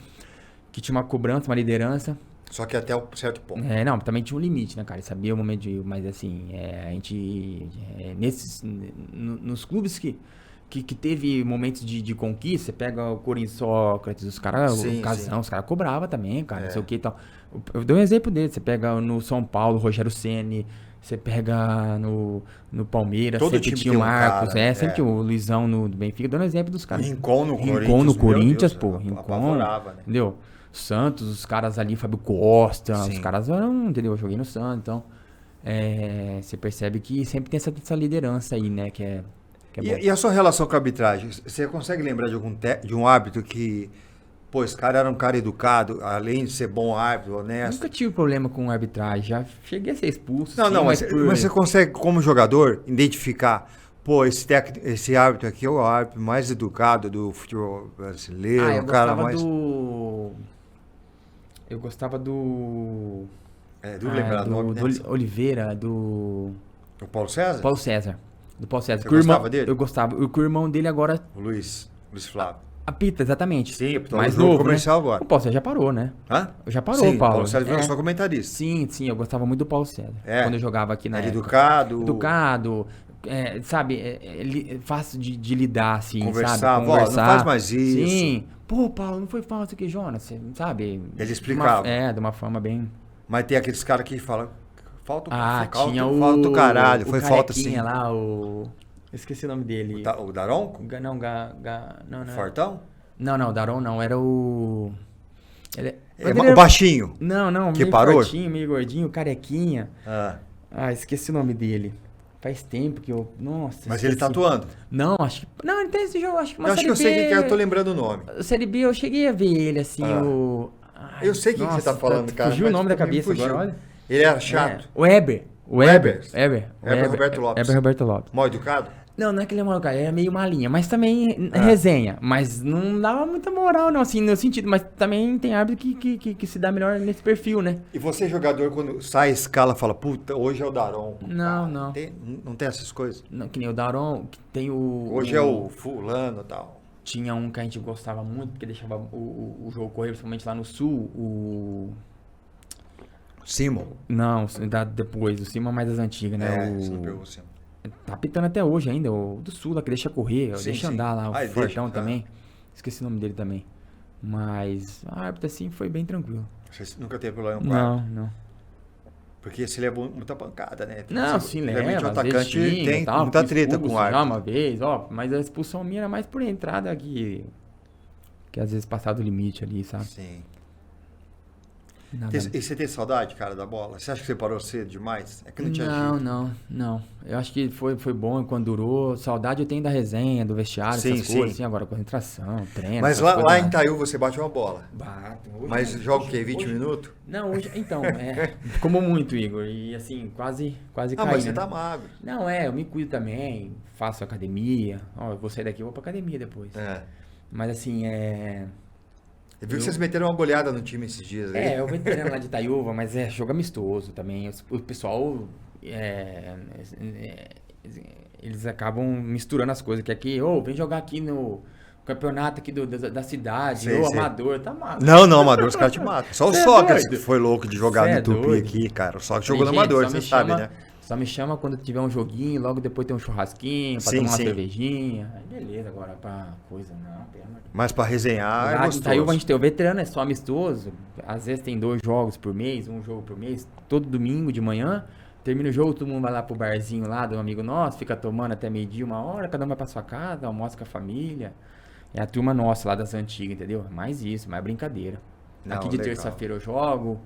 tinha uma cobrança, uma liderança. Só que até um certo ponto. Não, também tinha um limite, né, cara? Ele sabia o momento de... Mas assim, a gente... nos clubes que teve momentos de conquista, você pega o Corinthians, Sócrates, os caras, Sim, o Casão, sim. os caras cobravam também, cara, não sei o que e tal. Eu dou um exemplo dele, você pega no São Paulo, Rogério Ceni, você pega no Palmeiras, Todo sempre time tinha tem o um Marcos, cara, sempre é. tinha o Luizão do Benfica, dando exemplo dos caras. Rincon no Corinthians. Rincon no meu Corinthians, Deus, pô, Rincon, apavorava, né? entendeu? Santos, os caras ali, Fábio Costa, Sim. os caras eram, entendeu? Eu joguei no Santos, então você percebe que sempre tem essa liderança aí, né, que é bom. E a sua relação com a arbitragem? Você consegue lembrar de um árbitro que, pô, esse cara era um cara educado, além de ser bom árbitro, honesto? Nunca tive problema com arbitragem, já cheguei a ser expulso. Não, sim, não, mas por- você consegue, como jogador, identificar, pô, esse árbitro aqui é o árbitro mais educado do futebol brasileiro, eu o cara gostava mais... Eu gostava do... Devo lembrar o nome, né? do Oliveira, do O Paulo César? Paulo César. Do Paulo César. Você Que o irmão- gostava dele? Eu gostava. O irmão dele agora O Luiz Flávio. apita, exatamente. Sim, apitou mais o jogo novo, comercial né? agora. O Paulo César já parou, né? Hã? Já parou, Sim, Paulo. César virou É. só comentarista. Sim, eu gostava muito do Paulo César. É. Quando eu jogava aqui na Era época. educado. Educado, sabe, fácil de lidar, assim, Conversar, sabe? "Vó, não faz mais isso." Sim. Pô, Paulo, não foi falta aqui, Jonas, você sabe? Ele explicava. De uma forma bem... Mas tem aqueles caras que falam, falta tinha o... falta o caralho, foi falta sim. carequinha lá, o... Esqueci o nome dele. O Daronco? Não, não. Fortão? Não, o Daron não, era o... O baixinho. Não, que meio parou? fortinho, meio gordinho, carequinha. Ah, Esqueci o nome dele. Faz tempo que eu... Nossa, mas ele tá atuando. Não, acho que... Não, ele tem esse jogo, acho que uma Eu acho que eu sei quem que é, eu tô lembrando o nome. Série B, eu cheguei a ver ele, assim, Eu sei quem que você tá falando, cara. Fugiu o nome da também cabeça agora, olha. Ele era chato. O Weber. Weber Roberto Lopes. Mal educado? Não é que ele é mal, cara, ele é meio malinha, mas também resenha. Mas não dava muita moral, não, assim, no sentido. Mas também tem árbitro que se dá melhor nesse perfil, né? E você, jogador, quando sai a escala, fala, puta, hoje é o Daron. Não. Não tem essas coisas? Não, que nem o Daron, que tem o... Hoje é o fulano e tal. Tinha um que a gente gostava muito, porque deixava o jogo correr, principalmente lá no Sul, o... Simon? Não, depois, o Simon é mais das antigas, né? Você não pegou o Simon. Tá pitando até hoje ainda, o do Sul, lá que deixa correr, deixa andar lá, o Fortão também. Esqueci o nome dele também. Mas a árbitra, assim, foi bem tranquilo. Você nunca teve problema com o árbitro? Não. Porque você levou muita pancada, né? Não, sim, realmente leva. o atacante tem tal, muita treta com o árbitro. Já uma vez, mas a expulsão minha era mais por entrada que às vezes passar do limite ali, sabe? Sim. Nada. E você tem saudade, cara, da bola? Você acha que você parou cedo demais? É que não tinha jeito. Não. Eu acho que foi bom quando durou. Saudade eu tenho da resenha, do vestiário, essas coisas, assim, agora concentração, treino. Mas lá em Itaú você bate uma bola. Bato. Mas joga o quê? 20 minutos? Não, hoje, então, como muito, Igor. E assim, quase caí. Mas você tá magro. Não, eu me cuido também, faço academia. Eu vou sair daqui, eu vou pra academia depois. Mas assim, Eu vi que vocês meteram uma goleada no time esses dias aí. Eu vou treinando lá de Itaiúva, mas jogo amistoso também. O pessoal, eles acabam misturando as coisas. Que aqui, vem jogar aqui no campeonato aqui da cidade, amador, tá maluco. Não, amador, os caras te matam. Só o Sócrates que foi louco de jogar no Tupi aqui, cara. O Sócrates jogou no amador, você sabe, né? Só me chama quando tiver um joguinho, logo depois tem um churrasquinho, pra tomar uma cervejinha. Aí beleza, agora pra coisa não, pelo amor de Deus. Mas pra resenhar é gostoso. Aí a gente tem o veterano, é só amistoso. Às vezes tem 2 jogos por mês, um jogo por mês, todo domingo de manhã. Termina o jogo, todo mundo vai lá pro barzinho lá do amigo nosso, fica tomando até meio-dia, 1h, cada um vai pra sua casa, almoça com a família. É a turma nossa lá das antigas, entendeu? Mais isso, mais brincadeira. Aqui de terça-feira eu jogo.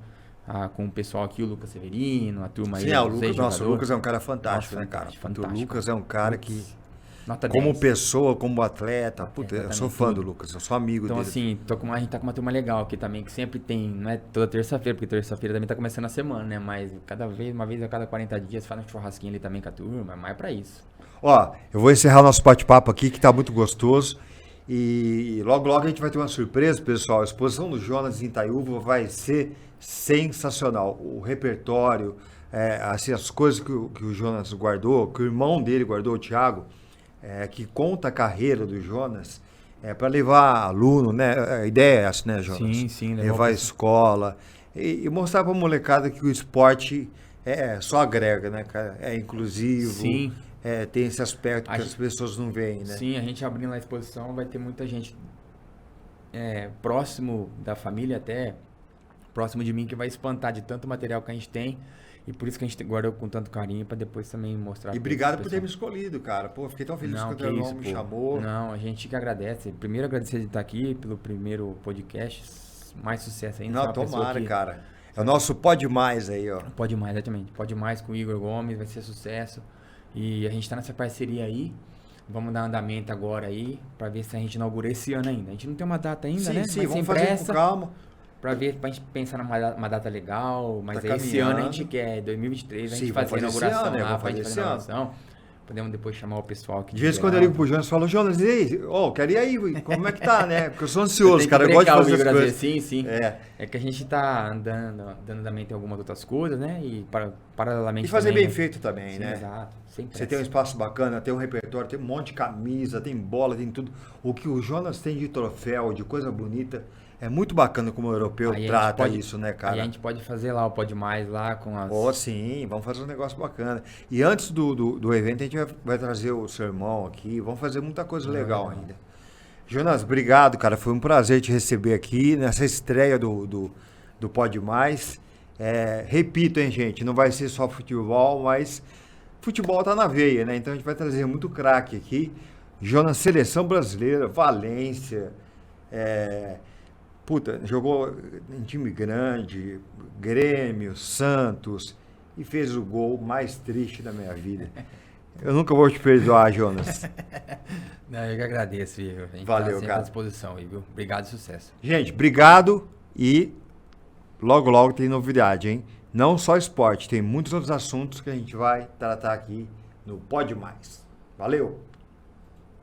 Com o pessoal aqui, o Lucas Severino, a turma aí. O Lucas é um cara fantástico, né, cara? O Lucas é um cara que, como pessoa, como atleta, eu sou fã do Lucas, eu sou amigo dele. Então, assim, a gente tá com uma turma legal aqui também, que sempre tem, não é toda terça-feira, porque terça-feira também tá começando a semana, né? Mas uma vez a cada 40 dias, faz um churrasquinho ali também com a turma, mais pra isso. Eu vou encerrar o nosso bate-papo aqui, que tá muito gostoso. E logo a gente vai ter uma surpresa, pessoal. A exposição do Jonas em Itaiúva vai ser sensacional. O repertório, assim, as coisas que o Jonas guardou, que o irmão dele guardou, o Thiago, que conta a carreira do Jonas, para levar aluno, né? A ideia é essa, né, Jonas? Sim. Levar a escola e mostrar pra molecada que o esporte só agrega, né, cara? É inclusivo. Sim. Tem esse aspecto que as pessoas não veem, né? Sim, a gente abrindo a exposição vai ter muita gente próximo da família até, próximo de mim, que vai espantar de tanto material que a gente tem. E por isso que a gente guardou com tanto carinho, para depois também mostrar. E obrigado por ter me escolhido, cara. Pô, fiquei tão feliz quando o irmão me chamou. Não, a gente que agradece. Primeiro agradecer de estar aqui pelo primeiro podcast. Mais sucesso ainda. Não, tomara, cara. É o nosso Pode Mais aí, ó. Pode Mais, exatamente. Pode Mais com o Igor Gomes, vai ser sucesso. E a gente tá nessa parceria aí. Vamos dar andamento agora aí, pra ver se a gente inaugura esse ano ainda. A gente não tem uma data ainda, né? Sim, mas vamos fazer com calma. Pra gente pensar numa data legal, mas esse ano a gente quer, 2023, a gente fazer a inauguração lá, pra gente fazer a inauguração. Podemos depois chamar o pessoal aqui. De vez em quando eu ligo pro Jonas e falo, Jonas, e aí? Quero ir aí, como é que tá, né? Porque eu sou ansioso, cara, eu gosto de fazer as coisas. Sim. É que a gente tá dando andamento em algumas outras coisas, né? E paralelamente e fazer também, bem feito também, né? Exato. Você tem um espaço bacana, tem um repertório, tem um monte de camisa, tem bola, tem tudo. O que o Jonas tem de troféu, de coisa bonita, é muito bacana como o europeu trata isso, né, cara? Aí a gente pode fazer lá o Pode Mais lá com as... Sim, vamos fazer um negócio bacana. E antes do evento a gente vai trazer o seu irmão aqui, vamos fazer muita coisa legal ainda. Jonas, obrigado, cara, foi um prazer te receber aqui nessa estreia do Pode Mais. Repito, hein, gente, não vai ser só futebol, mas futebol tá na veia, né? Então a gente vai trazer muito craque aqui. Jonas, Seleção Brasileira, Valência, Puta, jogou em time grande, Grêmio, Santos, e fez o gol mais triste da minha vida. Eu nunca vou te perdoar, Jonas. Não, eu que agradeço, Igor. A gente Valeu, tá sempre cara. à disposição, viu? Obrigado e sucesso. Gente, obrigado e logo, logo tem novidade, hein? Não só esporte, tem muitos outros assuntos que a gente vai tratar aqui no Pode Mais. Valeu!